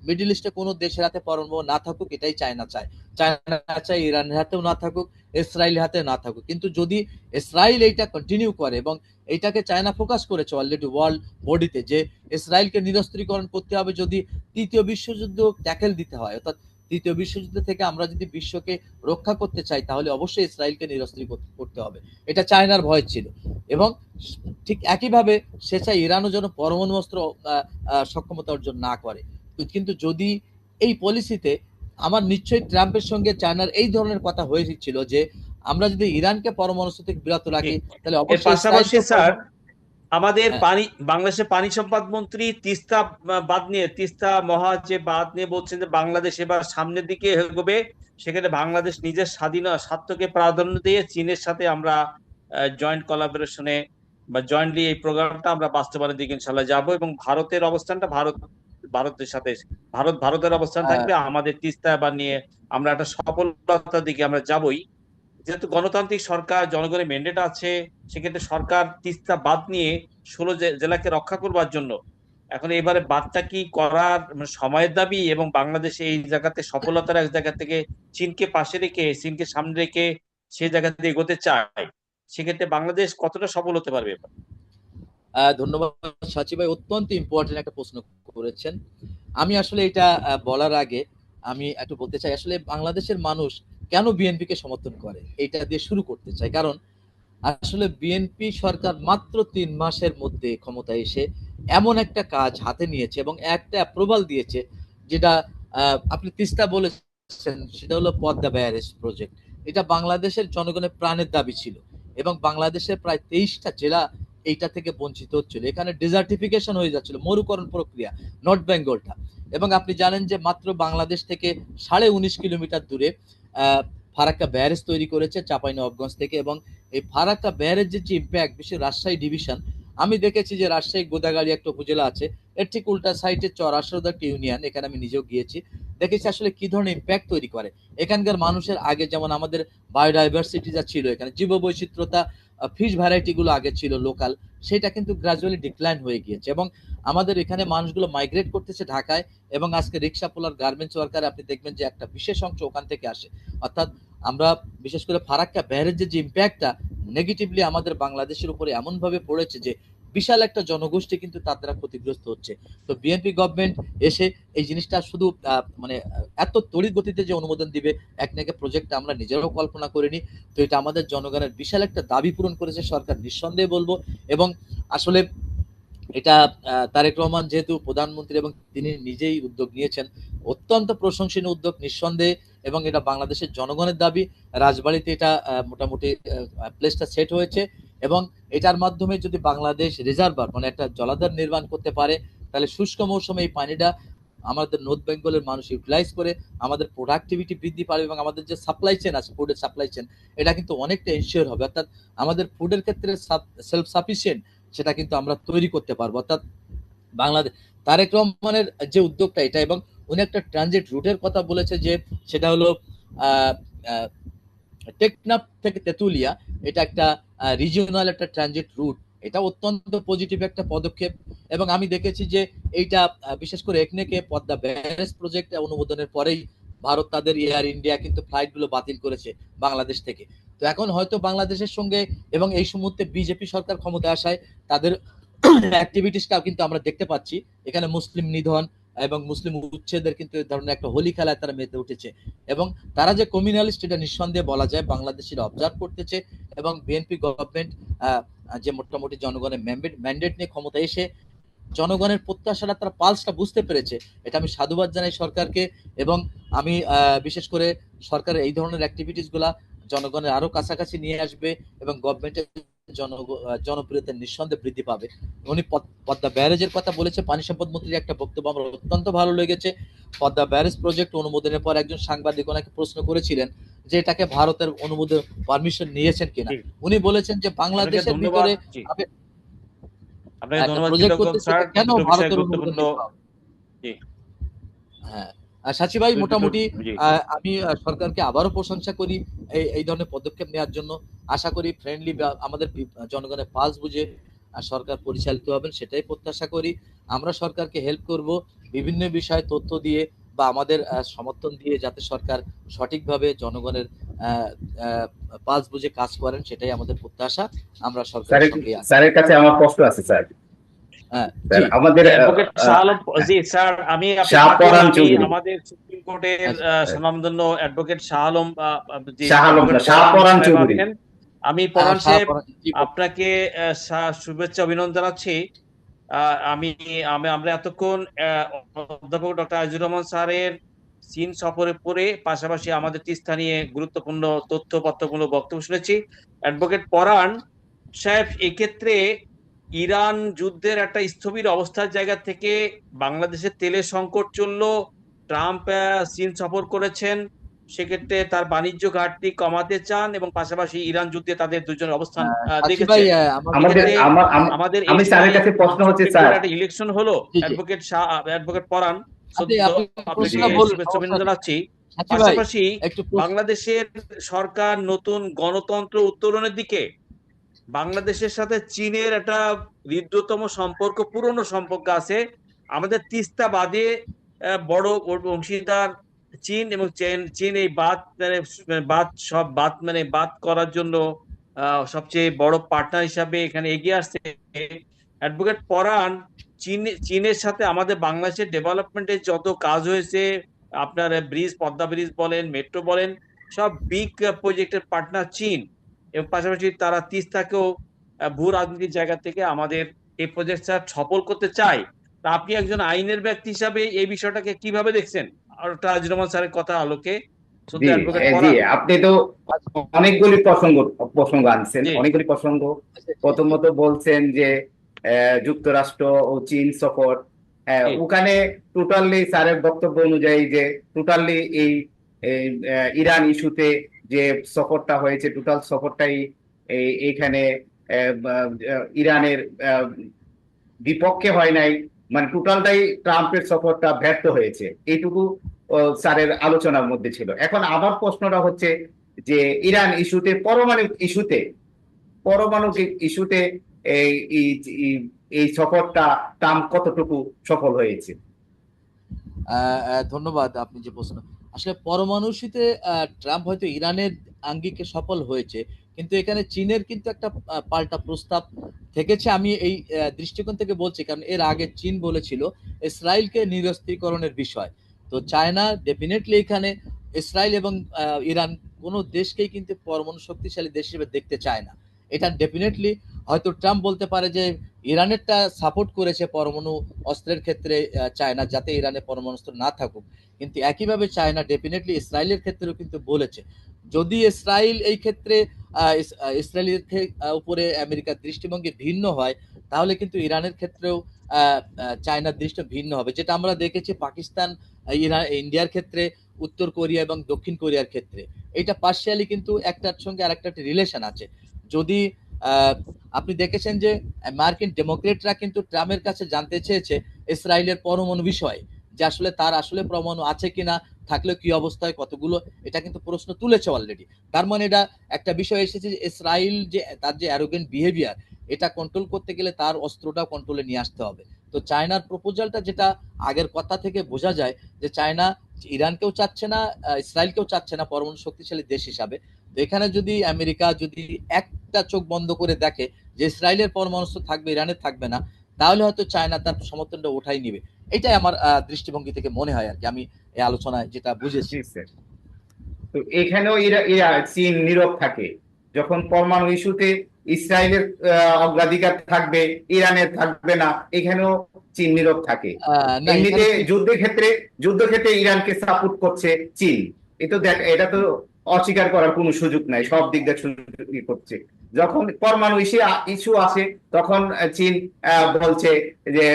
মিডল ইস্টে কোনো দেশের হাতে পরমাণু না থাকুক, এটাই চায়না চায়। চায়না চায় ইরানের হাতেও না থাকুক, ইসরায়েলের হাতে না থাকুক। কিন্তু যদি ইসরায়েল এইটা কন্টিনিউ করে, এবং এইটাকে চায়না ফোকাস করেছে অলরেডি ওয়ার্ল্ড বডিতে, যে ইসরায়েলকে নিরস্ত্রীকরণ করতে হবে যদি তৃতীয় বিশ্বযুদ্ধ ট্যাকেল দিতে হয়, অর্থাৎ তৃতীয় বিশ্বযুদ্ধ থেকে আমরা যদি বিশ্বকে রক্ষা করতে চাই, তাহলে অবশ্যই ইসরায়েলকে নিরস্ত্রী করতে হবে। এটা চায়নার ভয় ছিল। এবং ঠিক একইভাবে সে চায় ইরানও যেন পরমাণু অস্ত্র সক্ষমতা অর্জন না করে। কিন্তু যদি এই পলিসিতে, আমার নিশ্চয়ই ট্রাম্পের সঙ্গে চায়নার এই ধরনের কথা হয়েছিল যে আমরা যদি ইরানকে পরমাণু অস্ত্র থেকে বিরত রাখি, তাহলে এর অবশ্যই পাশাপাশি স্যার, আমাদের হ্যাঁ, বাংলাদেশের পানি সম্পদ মন্ত্রী তিস্তা বাঁধ নিয়ে, তিস্তা মহা যে বাঁধ নিয়ে বলছেন যে বাংলাদেশ এবার সামনের দিকে এগোবে, সেখানে বাংলাদেশ নিজের স্বার্থকে প্রাধান্য দিয়ে চীনের সাথে আমরা জয়েন্ট কোলাবোরেশনে বা জয়েন্টলি এই প্রোগ্রামটা আমরা বাস্তবায়নের দিকে ইনশাল্লাহ যাব। এবং ভারতের অবস্থানটা, ভারতের সাথে ভারতের অবস্থান আহ, থাকবে আমাদের তিস্তা বা নিয়ে আমরা একটা সফলতার দিকে আমরা যাবই। যেহেতু গণতান্ত্রিক সরকার, জনগণের ম্যান্ডেট আছে, সেক্ষেত্রে সরকার তিস্তা বাঁধ নিয়ে 16 জেলাকে রক্ষা করবার জন্য এখন এবারে বাঁধটা কি করার সময়ের দাবি, এবং বাংলাদেশে এই জায়গাতে সফলতার এক জায়গা থেকে চীনকে পাশে রেখে, চীনকে সামনে রেখে সেই জায়গাতে এগোতে চায়, সেক্ষেত্রে বাংলাদেশ কতটা সফল হতে পারবে এবার? ধন্যবাদ সাচি ভাই, অত্যন্ত ইম্পর্টেন্ট একটা প্রশ্ন করেছেন। আমি আসলে এটা বলার আগে আমি একটু বলতে চাই, আসলে বাংলাদেশের মানুষ কেন বিএনপি কে সমর্থন করে, এটা দিয়ে শুরু করতে চাই। কারণ আসলে বিএনপি সরকার মাত্র 3 মাসের মধ্যে ক্ষমতায় এসে এমন একটা কাজ হাতে নিয়েছে এবং একটা অ্যাপ্রুভাল দিয়েছে, যেটা আপনি তিস্তা বলেছেন, সেটা হলো পদ্মা ব্যারেজ প্রজেক্ট। এটা বাংলাদেশের জনগণের প্রাণের দাবি ছিল, এবং বাংলাদেশের প্রায় 23টা জেলা এইটা থেকে বঞ্চিত হচ্ছিল। এখানে ডিজার্টিফিকেশন হয়ে যাচ্ছিল, মরুকরণ প্রক্রিয়া, নর্থ বেঙ্গলটা। এবং আপনি জানেন যে মাত্র বাংলাদেশ থেকে 19.5 কিলোমিটার দূরে ফারাক্কা ব্যারেজ তৈরি করেছে চাঁপাইনবাবগঞ্জ থেকে। এবং এই ফারাক্কা ব্যারেজের যে ইম্প্যাক্ট, বিশেষ রাজশাহী ডিভিশন, আমি দেখেছি যে রাজশাহী গোদাগাড়ি একটা উপজেলা আছে, এর ঠিক উল্টা সাইডে চরাশরদা একটা ইউনিয়ন, এখানে আমি নিজেও গিয়েছি, দেখেছি আসলে কি ধরনের ইম্প্যাক্ট তৈরি করে। এখানকার মানুষের আগে যেমন আমাদের বায়োডাইভার্সিটি যা ছিল, এখানে জীব বৈচিত্র্যতা, ফিশ ভ্যারাইটি গুলো আগে ছিল লোকাল, সেটা কিন্তু গ্রাজুয়ালি ডিক্লাইন হয়ে গিয়েছে। এবং আমাদের এখানে মানুষগুলো মাইগ্রেট করতেছে ঢাকায়, এবং আজকে রিক্সা পোলার, গার্মেন্টস ওয়ার্কার, আপনি দেখবেন যে একটা বিশেষ অংশ ওখান থেকে আসে। অর্থাৎ আমরা বিশেষ করে ফারাক্কা ব্যারেজের যে ইম্প্যাক্টটা নেগেটিভলি আমাদের বাংলাদেশের উপরে এমন ভাবে পড়েছে যে বিশাল একটা জনগোষ্ঠী কিন্তু তার দ্বারা ক্ষতিগ্রস্ত হচ্ছে। তো বিএনপি গভর্নমেন্ট এসে এই জিনিসটা শুধু মানে এত তড়িৎ গতিতে যে অনুমোদন দিবে এক নাকি প্রজেক্টটা আমরা নিজেরাও কল্পনা করিনি। তো এটা আমাদের জনগণের বিশাল একটা দাবি পূরণ করেছে সরকার, নিঃসন্দেহে বলবো। এবং আসলে এটা তারেক রহমান যেহেতু প্রধানমন্ত্রী এবং তিনি নিজেই উদ্যোগ নিয়েছেন, অত্যন্ত প্রশংসনীয় উদ্যোগ নিঃসন্দেহে। এবং এটা বাংলাদেশের জনগণের দাবি। রাজবাড়িতে এটা মোটামুটি প্লেসটা সেট হয়েছে, এবং এটার মাধ্যমে যদি বাংলাদেশ রিজার্ভার মানে একটা জলাধার নির্মাণ করতে পারে, তাহলে শুষ্ক মৌসুমে এই পানিটা আমাদের নর্থ বেঙ্গলের মানুষ ইউটিলাইজ করে আমাদের প্রোডাক্টিভিটি বৃদ্ধি পাবে, এবং আমাদের যে সাপ্লাই চেন আছে, ফুডের সাপ্লাই চেন, এটা কিন্তু অনেকটা এনশিওর হবে। অর্থাৎ আমাদের ফুডের ক্ষেত্রে সেলফ সাফিসিয়েন্ট সেটা কিন্তু আমরা তৈরি করতে পারবো। অর্থাৎ বাংলাদেশ, তারেক রহমানের যে উদ্যোগটা এটা, এবং উনি একটা ট্রানজিট রুটের কথা বলেছে, যে সেটা হলো আহ, আহ, টেকনাফ থেকে তেতুলিয়া, এটা একটা রিজিওনাল একটা ট্রানজিট রুট। এটা অত্যন্ত পজিটিভ একটা পদক্ষেপ। এবং আমি দেখেছি যে এইটা বিশেষ করে একনেকে পদ্মা ব্যারেজ প্রজেক্ট অনুমোদনের পরেই ভারত তাদের এয়ার ইন্ডিয়া কিন্তু ফ্লাইট গুলো বাতিল করেছে বাংলাদেশ থেকে। তো এখন হয়তো বাংলাদেশের সঙ্গে এবং এই মুহূর্তে বিজেপি সরকার ক্ষমতায় আসায় তাদের অ্যাক্টিভিটিসটাও কিন্তু আমরা দেখতে পাচ্ছি। এখানে মুসলিম নিধন এবং মুসলিম উচ্ছেদের কিন্তু এই ধরনের একটা হোলি খেলায় তারা মেতে উঠেছে, এবং তারা যে কমিউনালিস্ট এটা নিঃসন্দেহে বলা যায়, বাংলাদেশিরা অবজার্ভ করতেছে। এবং বিএনপি গভর্নমেন্ট যে মোটামুটি জনগণের ম্যান্ডেট নিয়ে ক্ষমতায় এসে জনগণের প্রত্যাশাটা তারা পালসটা বুঝতে পেরেছে, এটা আমি সাধুবাদ জানাই সরকারকে। এবং আমি বিশেষ করে সরকারের এই ধরনের অ্যাক্টিভিটিস গুলা জনগণের আরো কাছাকাছি নিয়ে আসবে এবং গভর্নমেন্টের জনপ্রিয়তা নিঃসন্দেহে বৃদ্ধি পাবে। উনি পদ্মা ব্যারেজের কথা বলেছে, পানি সম্পদ মন্ত্রীর একটা বক্তব্য আমার অত্যন্ত ভালো লেগেছে। পদ্মা ব্যারেজ প্রজেক্ট অনুমোদনের পর একজন সাংবাদিক ওনাকে প্রশ্ন করেছিলেন যে এটাকে ভারতের অনুমোদন পারমিশন নিয়েছেন কিনা। উনি বলেছেন যে বাংলাদেশের ভিতরে আপনাকে ধন্যবাদ প্রজেক্ট করতেছে, কেন ভারতের অনুমোদন নিতে হবে? হ্যাঁ, সাচি ভাই, মোটামুটি আমি সরকারকে আবারও প্রশংসা করি এই ধরনের পদক্ষেপ নেওয়ার জন্য। আশা করি ফ্রেন্ডলি আমাদের জনগণের পালস বুঝে সরকার পরিচালিত হবেন, সেটাই প্রত্যাশা করি। আমরা সরকারকে হেল্প করব বিভিন্ন বিষয়ে তথ্য দিয়ে বা আমাদের সমর্থন দিয়ে, যাতে সরকার সঠিকভাবে জনগণের পালস বুঝে কাজ করেন, সেটাই আমাদের প্রত্যাশা। আমরা সরকারের সঙ্গে স্যারের কাছে আমার প্রশ্ন আছে স্যার। আমাদের জি স্যার, আমি আমাদের সুপ্রিম কোর্টের স্বনামধন্য অ্যাডভোকেট শাহ আলম আমি পরান সাহেব আপনাকে শুভেচ্ছা অভিনন্দন জানাচ্ছি। আমরা এতক্ষণ অধ্যাপক ডক্টর আজিজুর রহমান স্যারের চীন সফরের পরে পাশাপাশি আমাদের তিস্তা নিয়ে গুরুত্বপূর্ণ তথ্যপত্রমূলক বক্তব্য শুনেছি। অ্যাডভোকেট পরান সাহেব, এক্ষেত্রে ইরান যুদ্ধের একটা স্থবির অবস্থার জায়গা থেকে বাংলাদেশের তেলের সংকট চললো, ট্রাম্প চীন সফর করেছেন, সেক্ষেত্রে তার বাণিজ্য ঘাটতি কমাতে চান এবং পাশাপাশি ইরান যুদ্ধে তাদের দুজনের অবস্থান দেখেছেন। আমাদের প্রশ্ন হচ্ছে স্যার, একটা ইলেকশন হলো, অ্যাডভোকেট পরান জানাচ্ছি। পাশাপাশি বাংলাদেশের সরকার নতুন গণতন্ত্র উত্তরণের দিকে, বাংলাদেশের সাথে চীনের একটা হৃদ্যতম সম্পর্ক, পুরনো সম্পর্ক আছে। আমাদের তিস্তা বাদে বড় অংশীদার চীন, এবং চীন এই বাদ করার জন্য সবচেয়ে বড় পার্টনার হিসাবে এখানে এগিয়ে আসছে। অ্যাডভোকেট পরান, চীনের সাথে আমাদের বাংলাদেশের ডেভেলপমেন্টের যত কাজ হয়েছে, আপনার ব্রিজ, পদ্মা ব্রিজ বলেন, মেট্রো বলেন, সব বিগ প্রজেক্টের পার্টনার চীন, এবং পাশাপাশি তারা তিস্তাকেও ভূ রাজনীতির জায়গা থেকে আমাদের এই প্রজেক্টটা সফল করতে চায়। তা আপনি একজন আইনের ব্যক্তি হিসাবে এই বিষয়টাকে কিভাবে দেখছেন? আজিজুর রহমান স্যারের কথা আলোকে। আপনি তো অনেকগুলি প্রসঙ্গ আনছেন, অনেকগুলি প্রসঙ্গ। প্রথমত বলছেন যে যুক্তরাষ্ট্র ও চীন সফর, ওখানে টোটালি স্যারের বক্তব্য অনুযায়ী যে টোটালি এই ইরান ইস্যুতে যে সফরটা হয়েছে, টোটাল সফরটাই এইখানে ইরানের বিপক্ষে হয় নাই, মানে টোটালটাই ট্রাম্পের সফরটা ব্যর্থ হয়েছে, এইটুকু স্যারের আলোচনার মধ্যে ছিল। এখন আমার প্রশ্নটা হচ্ছে যে ইরান ইস্যুতে, পরমাণু ইস্যুতে এই সফরটা ট্রাম্প কতটুকু সফল হয়েছে? ধন্যবাদ। আপনি যে প্রশ্ন, আসলে পরমাণু ইস্যুতে ট্রাম্প হয়তো ইরানের আঙ্গিকে সফল হয়েছে, কিন্তু এখানে চীনের কিন্তু একটা পাল্টা প্রস্তাব থেকেছে। আমি এই দৃষ্টিকোণ থেকে বলছি, কারণ এর আগে চীন বলেছিল ইসরায়েলকে নিরস্ত্রীকরণের বিষয়। তো চায়না ডেফিনেটলি এখানে ইসরায়েল এবং ইরান কোনো দেশকেই কিন্তু পরমাণু শক্তিশালী দেশ হিসেবে দেখতে চায় না। এটা ডেফিনেটলি হয়তো ট্রাম্প বলতে পারে যে ইরানেরটা সাপোর্ট করেছে পরমাণু অস্ত্রের ক্ষেত্রে চায়না, যাতে ইরানে পরমাণু অস্ত্র না থাকুক, কিন্তু একইভাবে চায়না ডেফিনেটলি ইসরায়েলের ক্ষেত্রেও কিন্তু বলেছে যদি ইসরায়েল এই ক্ষেত্রে ইসরায়েলের উপরে আমেরিকার দৃষ্টিভঙ্গি ভিন্ন হয়, তাহলে কিন্তু ইরানের ক্ষেত্রেও চায়নার দৃষ্টি ভিন্ন হবে, যেটা আমরা দেখেছি পাকিস্তান, ইরান, ইন্ডিয়ার ক্ষেত্রে, উত্তর কোরিয়া এবং দক্ষিণ কোরিয়ার ক্ষেত্রে। এটা পার্শিয়ালি কিন্তু একটার সঙ্গে আরেকটা রিলেশন আছে। যদি আপনি দেখেছেন যে মার্কিন ডেমোক্রেটরা কিন্তু ট্রাম্পের কাছে জানতে চেয়েছে ইসরায়েলের পরমাণু বিষয়ে, যে আসলে তার আসলে পরমাণু আছে কিনা, থাকলে কি অবস্থায়, কতগুলো, এটা কিন্তু প্রশ্ন তুলেছে অলরেডি। তার মানে এটা একটা বিষয় এসেছে যে ইসরায়েল যে তার যে অ্যারোগেন্ট বিহেভিয়ার, এটা কন্ট্রোল করতে গেলে তার অস্ত্রটা কন্ট্রোলে নিয়ে আসতে হবে। তো চায়নার প্রপোজালটা, যেটা আগের কথা থেকে বোঝা যায় যে চায়না ইরানকেও চাচ্ছে না, ইসরায়েলকেও চাচ্ছে না পরমাণু শক্তিশালী দেশ হিসাবে। তো এখানে যদি আমেরিকা যদি একটা চোখ বন্ধ করে দেখে যে ইসরায়েলের পরমাণু থাকবে, ইরানের থাকবে না, তাহলে হয়তো চায়না তার সমর্থনটা উঠাই নিবে। এটাই আমার দৃষ্টিভঙ্গি থেকে মনে হয় আর কি, আমি এই আলোচনায় যেটা বুঝেছি। তো এখানেও এরা চীন নীরব থাকে যখন পরমাণু ইস্যুতে ইসরায়েলের অগ্রাধিকার থাকবে, ইরানের থাকবে না, এখানেও চীন নীরব থাকে। না, এমনিতে যুদ্ধক্ষেত্রে ইরানকে সাপোর্ট করছে চীন, এটা তো অস্বীকার করার কোনো সুযোগ নাই, সব দিক দিয়ে সুযোগ করছে। যখন পরমাণু ইস্যু আসে তখন চীন বলছে যে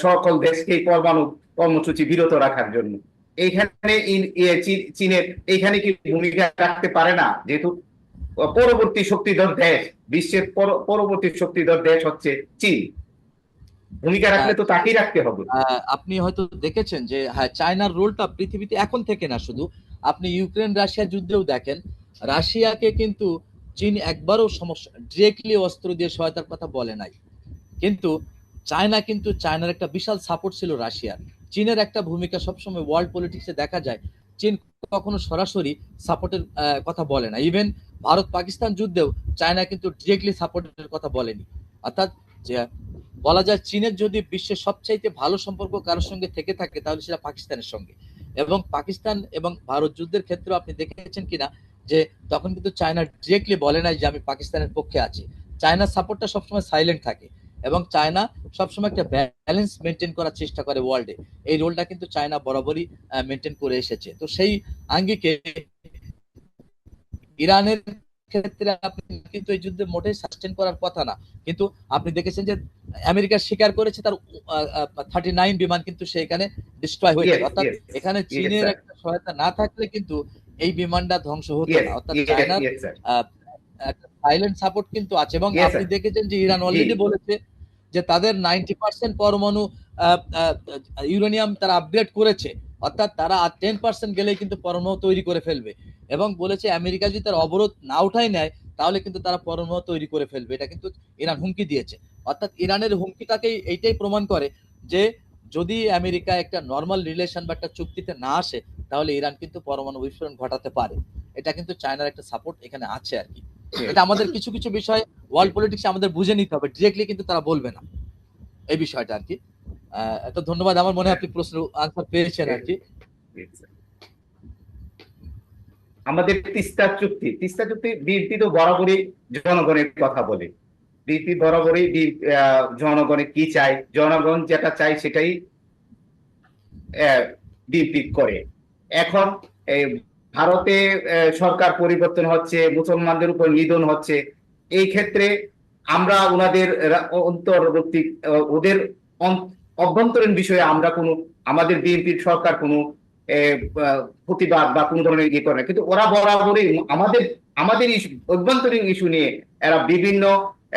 সকল দেশকেই পরমাণু কর্মসূচি বিরত রাখার জন্য। এইখানে চীনের এইখানে কি ভূমিকা রাখতে পারে না? যেহেতু পরবর্তী শক্তিধর দেশ, বিশ্বের পরবর্তী শক্তিধর দেশ হচ্ছে চীন, ভূমিকা রাখলে তো তাকেই রাখতে হবে। আপনি হয়তো দেখেছেন যে হ্যাঁ, চায়নার রোলটা পৃথিবীতে এখন থেকে না, শুধু আপনি ইউক্রেন রাশিয়া যুদ্ধেও দেখেন, রাশিয়াকে কিন্তু চীন একবারও সমস্যা ডিরেক্টলি অস্ত্র দিয়ে সহায়তার কথা বলে নাই, কিন্তু চায়নার একটা বিশাল সাপোর্ট ছিল রাশিয়ার। চীনের একটা ভূমিকা সবসময় ওয়ার্ল্ড পলিটিক্সে দেখা যায়, চীন কখনো সরাসরি সাপোর্টের কথা বলে না। ইভেন ভারত পাকিস্তান যুদ্ধেও চায়না কিন্তু ডিরেক্টলি সাপোর্টের কথা বলেনি। অর্থাৎ যে বলা যায় চীনের যদি বিশ্বের সবচাইতে ভালো সম্পর্ক কারোর সঙ্গে থেকে থাকে তাহলে সেটা পাকিস্তানের সঙ্গে। এবং পাকিস্তান এবং ভারত যুদ্ধের ক্ষেত্রে আপনি দেখেছেন কিনা যে তখন কিন্তু চায়না ডিরেক্টলি বলে নাই যে আমি পাকিস্তানের পক্ষে আছি। চায়নার সাপোর্টটা সবসময় সাইলেন্ট থাকে এবং চায়না সবসময় একটা ব্যালেন্স মেনটেন করার চেষ্টা করে ওয়ার্ল্ডে। এই রোলটা কিন্তু চায়না বরাবরই মেনটেন করে এসেছে। তো সেই আঙ্গিকে ইরানের ক্ষেত্রে আপনি কিন্তু এই যুদ্ধে মোটেই সাস্টেন করার কথা না, কিন্তু আপনি দেখেছেন যে আমেরিকা স্বীকার করেছে তার 39 বিমান কিন্তু সেখানে ডিস্ট্রয় হয়েছে। অর্থাৎ এখানে চীনের একটা সহায়তা না থাকলে কিন্তু এই বিমানটা ধ্বংস হতো না। অর্থাৎ চায়নার একটা সাইলেন্ট সাপোর্ট কিন্তু আছে। এবং আপনি দেখেছেন যে ইরান অলরেডি বলেছে যে তাদের 90% পরমাণু ইউরেনিয়াম তারা আপগ্রেড করেছে, অর্থাৎ তারা আর 10% গেলেই কিন্তু পরমাণু তৈরি করে ফেলবে। এবং বলেছে আমেরিকা যদি তার অবরোধ না উঠাই নেয় তাহলে কিন্তু তারা পরমাণু তৈরি করে ফেলবে। এটা কিন্তু ইরান হুমকি দিয়েছে। অর্থাৎ ইরানের হুমকিটাকেই এইটাই প্রমাণ করে যে যদি আমেরিকা একটা নর্মাল রিলেশন বা একটা চুক্তিতে না আসে তাহলে ইরান কিন্তু পরমাণু বিস্ফোরণ ঘটাতে পারে। এটা কিন্তু চায়নার একটা সাপোর্ট এখানে আছে আর কি। এটা আমাদের কিছু কিছু বিষয় ওয়ার্ল্ড পলিটিক্স আমাদের বুঝে নিতে হবে, ডিরেক্টলি কিন্তু তারা বলবে না এই বিষয়টা আর কি। তো ধন্যবাদ, আমার মনে হয় আপনি প্রশ্ন আনসার পেয়েছেন আর কি। আমাদের তিস্তা চুক্তি বিএনপি তো বরাবরই জনগণের কথা বলে, বিএনপি বরাবরই জনগণে কি চায়, জনগণ যেটা চায় সেটাই বিএনপি করে। এখন ভারতে সরকার পরিবর্তন হচ্ছে, মুসলমানদের উপর নিধন হচ্ছে, এই ক্ষেত্রে আমরা ওনাদের অন্তর্বর্তী ওদের অভ্যন্তরীণ বিষয়ে আমরা আমাদের বিএনপির সরকার কোনো প্রতিবাদ বা কোন ধরনের ইয়ে করে না, কিন্তু ওরা বরাবরই আমাদের অভ্যন্তরীণ ইস্যু নিয়ে এরা বিভিন্ন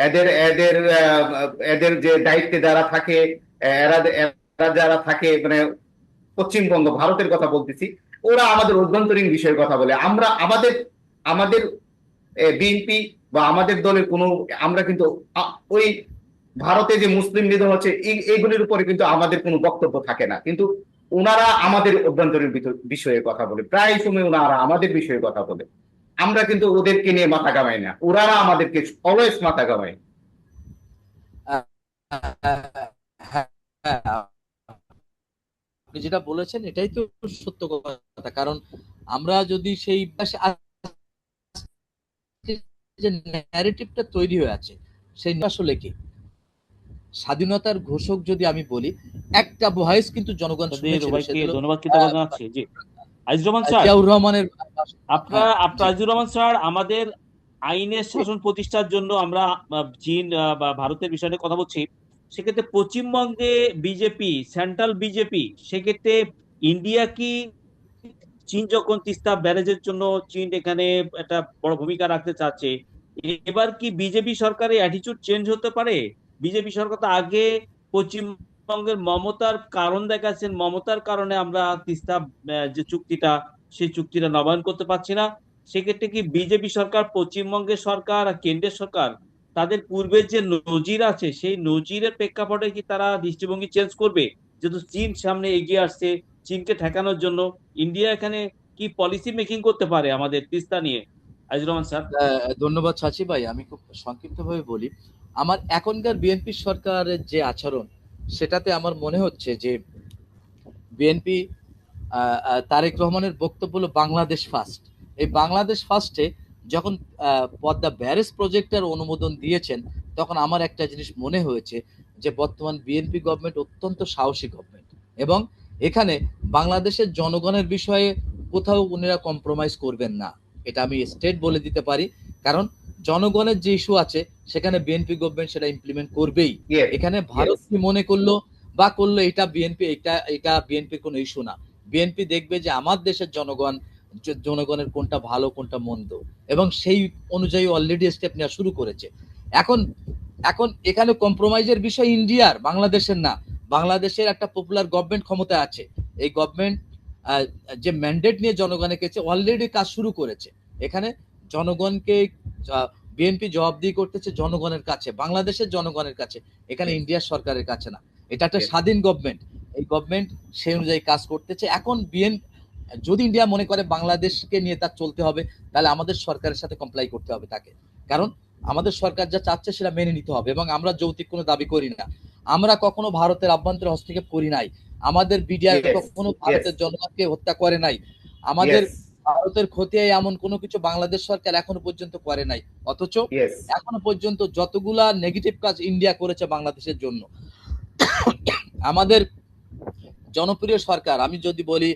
এদের এদের এদের যে দায়িত্বে যারা থাকে, এরা যারা থাকে মানে পশ্চিমবঙ্গ ভারতের কথা বলতেছি, ওরা আমাদের অভ্যন্তরীণ বিষয়ের কথা বলে। আমরা আমাদের বিএনপি বা আমাদের দলের কোনো আমরা কিন্তু ওই ভারতে যে মুসলিম নিধন হচ্ছে এইগুলির উপরে কিন্তু আমাদের কোনো বক্তব্য থাকে না, কিন্তু ওনারা আমাদের অভ্যন্তরীণ বিষয়ে কথা বলে, প্রায় সময় ওনারা আমাদের বিষয়ে কথা বলে। আমরা কিন্তু ওদেরকে নিয়ে মাথা ঘামাই না, ওরা আমাদেরকে অলওয়েজ মাথা ঘামায়। আপনি যেটা বলেছেন এটাই তো সত্য কথা, কারণ আমরা যদি সেই যে ন্যারেটিভটা তৈরি হয়ে আছে সেই আসলে কি স্বাধীনতার ঘোষক যদি আমি বলি একটা ভয়েস কিন্তু জনগণ শুনেছিল। ধন্যবাদ কৃতজ্ঞতা জানাচ্ছি। জি আজিজুর রহমান স্যার, জিয়াউর রহমানের আপনার আজিজুর রহমান স্যার, আমাদের আইনের শাসন প্রতিষ্ঠার জন্য আমরা চীন বা ভারতের বিষয়ে কথা বলছি, সেক্ষেত্রে পশ্চিমবঙ্গে বিজেপি, সেন্ট্রাল বিজেপি, সেক্ষেত্রে ইন্ডিয়া কি চীন যখন তিস্তা ব্যারেজের জন্য চীন এখানে একটা বড় ভূমিকা রাখতে চাচ্ছে, এবার কি বিজেপি সরকারের অ্যাটিটিউড চেঞ্জ হতে পারে? বিজেপি সরকার তো আগে পশ্চিমবঙ্গের মমতার কারণ দেখাচ্ছেন, মমতার কারণে আমরা তিস্তা যে চুক্তিটা সেই চুক্তিটা নবায়ন করতে পারছি না। সেক্ষেত্রে কি বিজেপি সরকার, পশ্চিমবঙ্গের সরকার আর কেন্দ্রের সরকার তাদের পূর্বের যে নজির আছে সেই নজিরের প্রেক্ষাপটে কি তারা দৃষ্টিভঙ্গি চেঞ্জ করবে? যেহেতু চীন সামনে এগিয়ে আসছে, চীনকে ঠেকানোর জন্য ইন্ডিয়া এখানে কি পলিসি মেকিং করতে পারে আমাদের তিস্তা নিয়ে? আজিজুর রহমান স্যার। ধন্যবাদ চাচি ভাই। আমি খুব সংক্ষিপ্তভাবে বলি, আমার এখনকার বিএনপি সরকারের যে আচরণ, সেটাতে আমার মনে হচ্ছে যে বিএনপি তারেক রহমানের বক্তব্য হলো বাংলাদেশ ফার্স্ট। এই বাংলাদেশ ফার্স্টে যখন পদ্মা ব্যারেজ প্রজেক্টের অনুমোদন দিয়েছেন, তখন আমার একটা জিনিস মনে হয়েছে যে বর্তমান বিএনপি গভর্নমেন্ট অত্যন্ত সাহসী গভর্নমেন্ট, এবং এখানে বাংলাদেশের জনগণের বিষয়ে কোথাও উনারা কম্প্রোমাইজ করবেন না, এটা আমি স্টেট বলে দিতে পারি। কারণ জনগণের যে ইস্যু আছে সেখানে বিএনপি গভর্নমেন্ট সেটা ইমপ্লিমেন্ট করবেই। এখানে ভারত কি মনে করলো বা করলো, এটা বিএনপির কোনো ইস্যু না। বিএনপি দেখবে যে আমার দেশের জনগণের কোনটা ভালো কোনটা মন্দ, এবং সেই অনুযায়ী অলরেডি স্টেপ নেওয়া শুরু করেছে। এখন এখন এখানে কম্প্রোমাইজের বিষয় ইন্ডিয়ার, বাংলাদেশের না। বাংলাদেশের একটা পপুলার গভর্নমেন্ট ক্ষমতায় আছে। এই গভর্নমেন্ট যে ম্যান্ডেট নিয়ে জনগণের কাছে অলরেডি কাজ শুরু করেছে। এখানে জনগণকে বিএনপি জবাবদিহি করতেছে জনগণের কাছে, বাংলাদেশের জনগণের কাছে, এখানে ইন্ডিয়ার সরকারের কাছে না। এটা একটা স্বাধীন গভর্নমেন্ট, এই গভর্নমেন্ট সেই অনুযায়ী কাজ করতেছে। এখন যদি ইন্ডিয়া মনে করে বাংলাদেশকে নিয়ে তার চলতে হবে, তাহলে আমাদের সরকারের সাথে কমপ্লাই করতে হবে তাকে। কারণ আমাদের সরকার যা চাচ্ছে সেটা মেনে নিতে হবে, এবং আমরা যৌক্তিক কোনো দাবি করি না। আমরা কখনো ভারতের আভ্যন্তরে হস্তক্ষেপ করি নাই। আমাদের বিডিআর কখনো ভারতের জনগণকে হত্যা করে নাই। আমাদের ভারতের ক্ষতি এমন কোনো কিছু বাংলাদেশ সরকার এখনো পর্যন্ত করে নাই। অথচ এখনো পর্যন্ত যতগুলা নেগেটিভ কাজ ইন্ডিয়া করেছে বাংলাদেশের জন্য, আমাদের জনপ্রিয় সরকার, আমি যদি বলি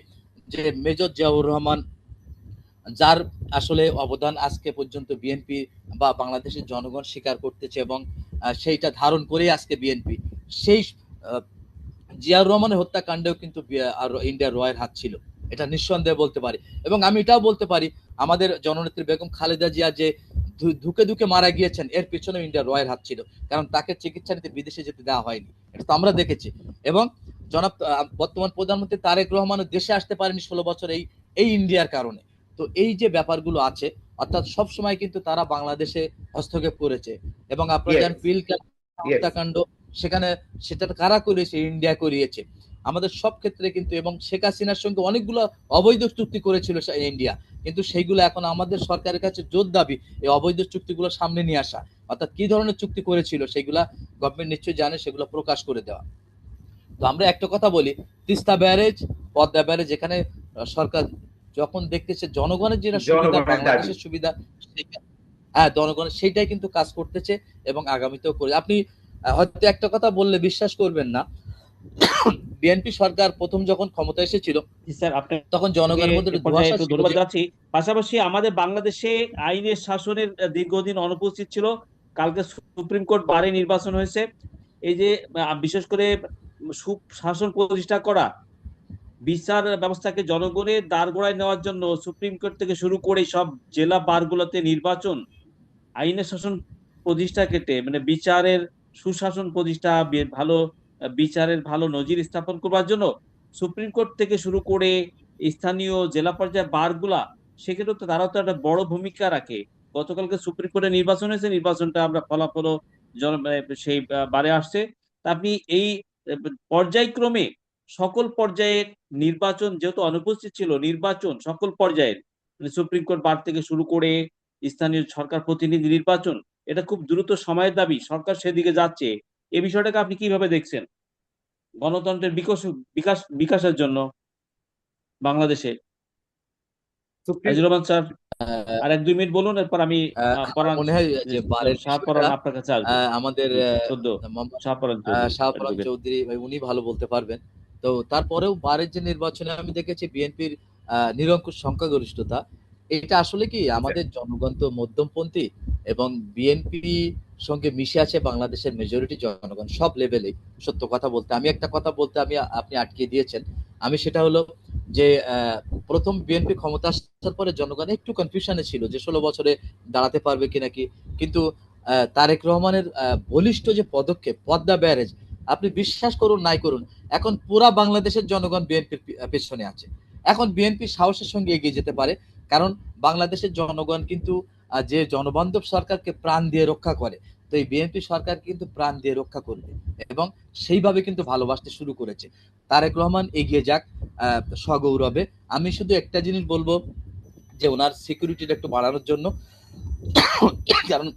যে মেজর জিয়াউর রহমান, যার আসলে অবদান আজকে পর্যন্ত বিএনপি বা বাংলাদেশের জনগণ স্বীকার করতেছে, এবং সেইটা ধারণ করেই আজকে বিএনপি। সেই জিয়াউর রহমানের হত্যাকাণ্ডেও কিন্তু ইন্ডিয়ার রয়ের হাত ছিল, এটা নিঃসন্দেহে বলতে পারি। এবং আমি এটাও বলতে পারি, আমাদের জননেত্রী বেগম খালেদা জিয়া যে ধুকে ধুকে মারা গিয়েছেন, এর পিছনে ইন্ডিয়ার রয়ের হাত ছিল, কারণ তাকে চিকিৎসা নিতে বিদেশে যেতে দেওয়া হয়নি, এটা তো আমরা দেখেছি। এবং জনাব বর্তমান প্রধানমন্ত্রী তারেক রহমানও দেশে আসতে পারেনি 16 বছর এই ইন্ডিয়ার কারণে। তো এই যে ব্যাপারগুলো আছে, অর্থাৎ সব সময় কিন্তু তারা বাংলাদেশে হস্তক্ষেপ করেছে। এবং আপনারা জানেন পিলখানা হত্যাকাণ্ড, সেখানে সেটা কারা করিয়েছে? ইন্ডিয়া করিয়েছে আমাদের সব ক্ষেত্রে কিন্তু। এবং শেখ হাসিনার সঙ্গে অনেকগুলো অবৈধ চুক্তি করেছিল ইন্ডিয়া, কিন্তু সেইগুলো এখন আমাদের সরকারের কাছে জোর দাবি এই অবৈধ চুক্তিগুলো সামনে নিয়ে আসা, অর্থাৎ কি ধরনের চুক্তি করেছিল সেগুলা গভর্নমেন্ট নিশ্চয়ই জানে, সেগুলো প্রকাশ করে দেওয়া। তো আমরা একটা কথা বলি, তিস্তা ব্যারেজ, পদ্মা ব্যারেজ, এখানে সরকার যখন দেখতেছে জনগণের যেটা সুবিধা, বাংলাদেশের সুবিধা, হ্যাঁ জনগণের, সেইটাই কিন্তু কাজ করতেছে এবং আগামীতেও করে। আপনি হয়তো একটা কথা বললে বিশ্বাস করবেন না, বিএনপি সরকার প্রথম যখন ক্ষমতা এসেছিল তখন জনগণের মধ্যে ধন্যবাদ জানাচ্ছি। পাশাপাশি আমাদের বাংলাদেশে আইনের শাসনের দীর্ঘদিন অনুপস্থিত ছিল। কালকে সুপ্রিম কোর্ট বারে নির্বাচন হয়েছে। এই যে বিশেষ করে সুশাসন প্রতিষ্ঠা করা, বিচার ব্যবস্থাকে জনগণের দ্বারগোড়ায় নেওয়ার জন্য সুপ্রিম কোর্ট থেকে শুরু করে সব জেলা বারগুলোতে নির্বাচন, আইনের শাসন প্রতিষ্ঠা কেটে মানে বিচারের সুশাসন প্রতিষ্ঠা, ভালো বিচারের ভালো নজির স্থাপন করবার জন্য সুপ্রিম কোর্ট থেকে শুরু করে স্থানীয় জেলা পর্যায়ে বারগুলা, সেক্ষেত্রে তো তারাও তো একটা বড় ভূমিকা রাখে। গতকালকে সুপ্রিম কোর্টে নির্বাচন হয়েছে, নির্বাচনটা আমরা ফলাফল সেই বারে আসছে। তা আপনি এই পর্যায়ক্রমে সকল পর্যায়ের নির্বাচন, যেহেতু অনুপস্থিত ছিল, নির্বাচন সকল পর্যায়ের মানে সুপ্রিম কোর্ট বার থেকে শুরু করে স্থানীয় সরকার প্রতিনিধি নির্বাচন, এটা খুব দ্রুত সময়ের দাবি, সরকার সেদিকে যাচ্ছে। এই বিষয়টাকে আপনি কিভাবে দেখছেন গণতন্ত্রের বিকাশের জন্য বাংলাদেশে? আজিজুর রহমান স্যার আর 1-2 মিনিট বলুন, এরপর আমি মনে হয় যে আপনার কাছে আসবো। আমাদের শাহপরান চৌধুরী ভাই, উনি ভালো বলতে পারবেন। তো তারপরেও বারের যে নির্বাচনে আমি দেখেছি বিএনপির নিরঙ্কুশ সংখ্যাগরিষ্ঠতা। এটা আসলে কি, আমাদের জনগণ তো মধ্যমপন্থী, এবং বিএনপি সঙ্গে মিশে আছে বাংলাদেশের মেজরিটি জনগণ সব লেভেলে। সত্য কথা বলতে, আমি একটা কথা বলতে আপনি আটকে দিয়েছেন, আমি সেটা হলো যে প্রথম বিএনপি ক্ষমতা আসার পরে জনগণ একটু কনফিউশনে ছিল যে 16 বছরে দাঁড়াতে পারবে কিনা কি। কিন্তু তারেক রহমানের বলিষ্ঠ যে পদক্ষেপ, পদ্মা ব্যারেজ, আপনি বিশ্বাস করুন নাই করুন, এখন পুরা বাংলাদেশের জনগণ বিএনপির পেছনে আছে। এখন বিএনপি সাহসের সঙ্গে এগিয়ে যেতে পারে, কারণ বাংলাদেশের জনগণ কিন্তু যে জনবান্ধব সরকারকে প্রাণ দিয়ে রক্ষা করে, তো এই বিএনপি সরকার কিন্তু প্রাণ দিয়ে রক্ষা করবে, এবং সেইভাবে কিন্তু ভালোবাসতে শুরু করেছে। তারেক রহমান এগিয়ে যাক সগৌরবে। আমি শুধু একটা জিনিস বলবো যে ওনার সিকিউরিটিটা একটু বাড়ানোর জন্য কারণ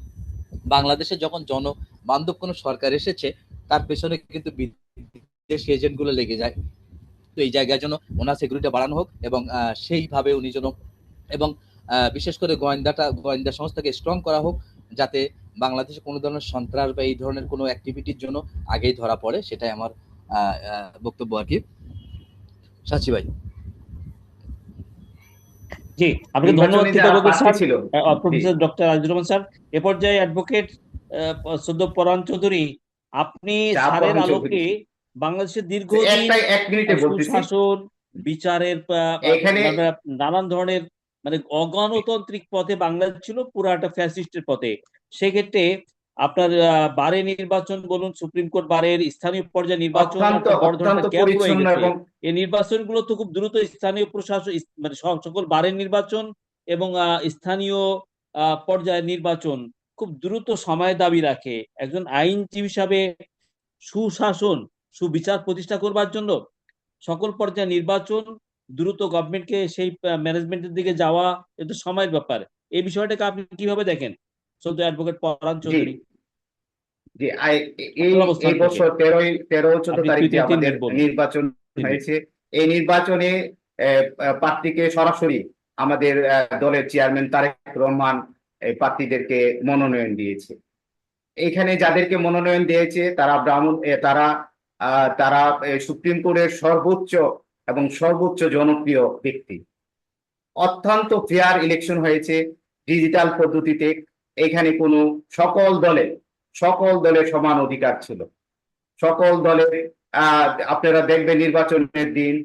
বাংলাদেশে যখন জনবান্ধব কোনো সরকার এসেছে, তার পেছনে কিন্তু বিদেশি এজেন্টগুলো লেগে যায়। তো এই জায়গায় যেন ওনার সিকিউরিটি বাড়ানো হোক, এবং সেইভাবে উনি যেন, এবং বিশেষ করে গোয়েন্দা সংস্থাকে স্ট্রং করা হোক, যাতে বাংলাদেশে কোনো ধরনের সন্ত্রাস বা এই ধরনের কোনো অ্যাক্টিভিটির জন্য আগেই ধরা পড়ে। সেটাই আমার বক্তব্য আর কি। সাচি ভাই। জি, আপনাকে ধন্যবাদ নির্বাচনে যারা কৃতজ্ঞ প্রার্থী স্যার, ছিল, জি professor doctor Azizur Rahman sir. এ পর্যায়ে অ্যাডভোকেট সদ্য পরাণ চৌধুরী, আপনি স্যারের পরাণ চৌধুরী, আলোকে বাংলাদেশের দীর্ঘদিন এক মিনিটে বলতেছি সুশাসন, বিচারের এখানে। মানে নানান ধরনের মানে অগণতান্ত্রিক পথে বাংলাদেশ ছিল, পুরো একটা ফ্যাসিস্টের পথে। সেক্ষেত্রে আপনার বারে নির্বাচন বলুন, সুপ্রিম কোর্ট বারের স্থানীয় পর্যায়ে নির্বাচন, একটা বড় ধরনের অত্যন্ত একটা গ্যাপ রয়ে পরিচ্ছন্ন গেছে। এবং এই নির্বাচনগুলো তো খুব দ্রুত স্থানীয় প্রশাসন মানে সকল বারের নির্বাচন এবং স্থানীয় পর্যায়ের নির্বাচন খুব দ্রুত সময় দাবি রাখে। একজন আইনজীবী হিসাবে সুশাসন, সুবিচার প্রতিষ্ঠা করবার জন্য সকল পর্যায়ে নির্বাচন, দ্রুত গভর্নমেন্টকে সেই ম্যানেজমেন্টের দিকে যাওয়া, এটা সময়ের ব্যাপার। এই বিষয়টাকে আপনি কিভাবে দেখেন, সদ্য অ্যাডভোকেট পরাণ জি চৌধুরী? জি এই আপনার অবস্থান এই থেকে বছর 13 ও 14 আপনি তারিখ যে 3 আমাদের মিনিট বলুন। নির্বাচন 3 মিনিট। হয়েছে, এই নির্বাচনে প্রার্থীকে সরাসরি আমাদের দলের চেয়ারম্যান তারেক রহমান এই প্রার্থীদেরকে মনোনয়ন দিয়েছে। এখানে যাদেরকে মনোনয়ন দিয়েছে তারা তারা সুপ্রিম কোর্টের সর্বোচ্চ এবং সর্বোচ্চ জনপ্রিয় ব্যক্তি। অত্যন্ত ফেয়ার ইলেকশন হয়েছে, ডিজিটাল পদ্ধতিতে। এখানে কোনো সকল দলের সমান অধিকার ছিল। সকল দলের আপনারা দেখবেন নির্বাচনের দিন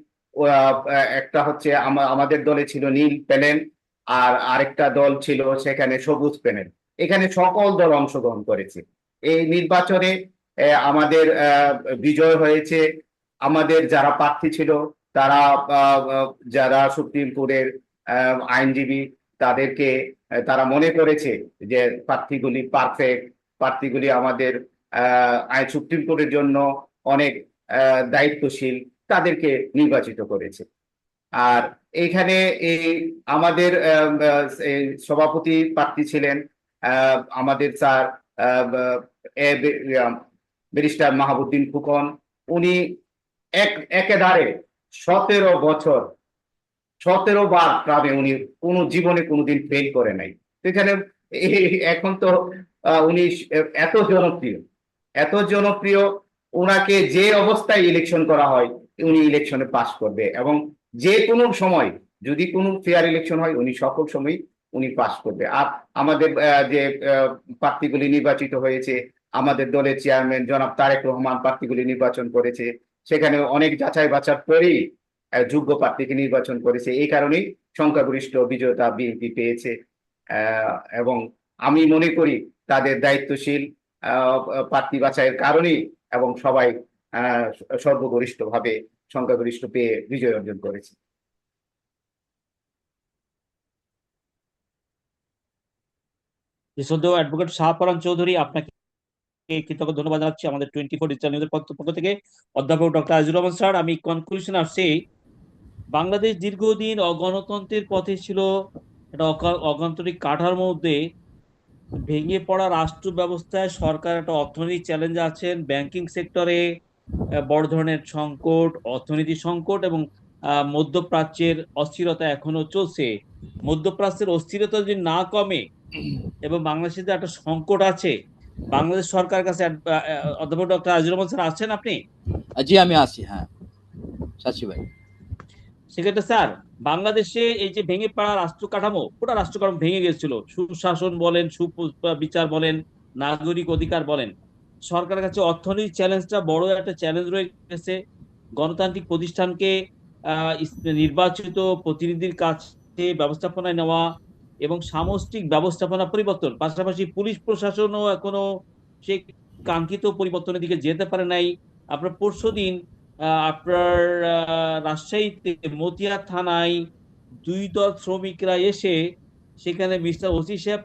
একটা হচ্ছে আমাদের দলে ছিল নীল প্যানেল, আর আরেকটা দল ছিল সেখানে সবুজ প্যানেল। এখানে সকল দল অংশগ্রহণ করেছে এই নির্বাচনে। আমাদের বিজয় হয়েছে। আমাদের যারা প্রার্থী ছিল তারা যারা সুপ্রিম কোর্টের আইনজীবী, তারা মনে করেছে যে প্রার্থীগুলি পারফেক্ট, প্রার্থীগুলি আমাদের সুপ্রিম কোর্টের জন্য অনেক দায়িত্বশীল, তাদেরকে নির্বাচিত করেছে। আর এইখানে এই আমাদের সভাপতি প্রার্থী ছিলেন আমাদের স্যার ব্যারিস্টার মাহাবুদ্দিন ফুকন। উনি একেবারে 17 বছর 17 বার ক্লাবে উনি জীবনে কোনোদিন ফেল করে নাই। এখানে এখন তো উনি এত জনপ্রিয়, ওনাকে যে অবস্থায় ইলেকশন করা হয় উনি ইলেকশনে পাস করবে, এবং যে কোনো সময় যদি কোনো ফেয়ার ইলেকশন হয় উনি সকল সময় উনি পাস করবে। আর আমাদের যে প্রার্থীগুলি নির্বাচিত হয়েছে, আমাদের দলের চেয়ারম্যান জনাব তারেক রহমান প্রার্থীগুলি নির্বাচন করেছে, সেখানে অনেক যাচাই বাছার পরেই যোগ্য প্রার্থীকে নির্বাচন করেছে। এই কারণেই সংখ্যাগরিষ্ঠ বিজয়তা বিএনপি পেয়েছে। এবং আমি মনে করি তাদের দায়িত্বশীল প্রার্থী বাছাইয়ের কারণেই, এবং সবাই সর্বগরিষ্ঠভাবে সংখ্যাগরিষ্ঠ পেয়ে বিজয় অর্জন করেছে। সদ্য অ্যাডভোকেট শাহপরান চৌধুরী, আপনাকে কৃতজ্ঞ ধন্যবাদ জানাচ্ছি আমাদের 24 ডিজিটাল নিউজের পক্ষ থেকে। অধ্যাপক ডক্টর আজিজুর রহমান স্যার, আমি কনক্লুশন আসছি, বাংলাদেশ দীর্ঘদিন অগণতন্ত্রের পথে ছিল, একটা অগণতান্ত্রিক কাঠার মধ্যে ভেঙে পড়া রাষ্ট্র ব্যবস্থায় সরকার একটা অর্থনৈতিক চ্যালেঞ্জ আছেন, ব্যাংকিং সেক্টরে বড় ধরনের সংকট, অর্থনীতি সংকট, এবং মধ্যপ্রাচ্যের অস্থিরতা এখনো চলছে। মধ্যপ্রাচ্যের অস্থিরতা যদি না কমে এবং বাংলাদেশে যে একটা সংকট আছে, বাংলাদেশ সরকারের কাছে অধ্যাপক ডক্টর আজিজুর রহমান স্যার আছেন আপনি? জি, আমি আছি। হ্যাঁ সাচি ভাই। সেক্ষেত্রে স্যার, বাংলাদেশে এই যে ভেঙে পড়া রাষ্ট্র কাঠামো, পুরো রাষ্ট্র কাঠামো ভেঙে গেছিল, সুশাসন বলেন, সুবিচার বলেন, নাগরিক অধিকার বলেন, সরকারের কাছে অর্থনৈতিক চ্যালেঞ্জটা বড় একটা চ্যালেঞ্জ রয়ে গেছে। গণতান্ত্রিক প্রতিষ্ঠানকে নির্বাচিত প্রতিনিধির কাছে ব্যবস্থাপনায় নেওয়া এবং সামষ্টিক ব্যবস্থাপনা পরিবর্তন, পাশাপাশি পুলিশ প্রশাসনও এখনো সেই কাঙ্ক্ষিত পরিবর্তনের দিকে যেতে পারে নাই। আপনার পরশুদিন আপনার রাজশাহীতে মতিয়া থানায় 2 দল শ্রমিকরা এসে সেখানে মিস্টার ওসি সাহেব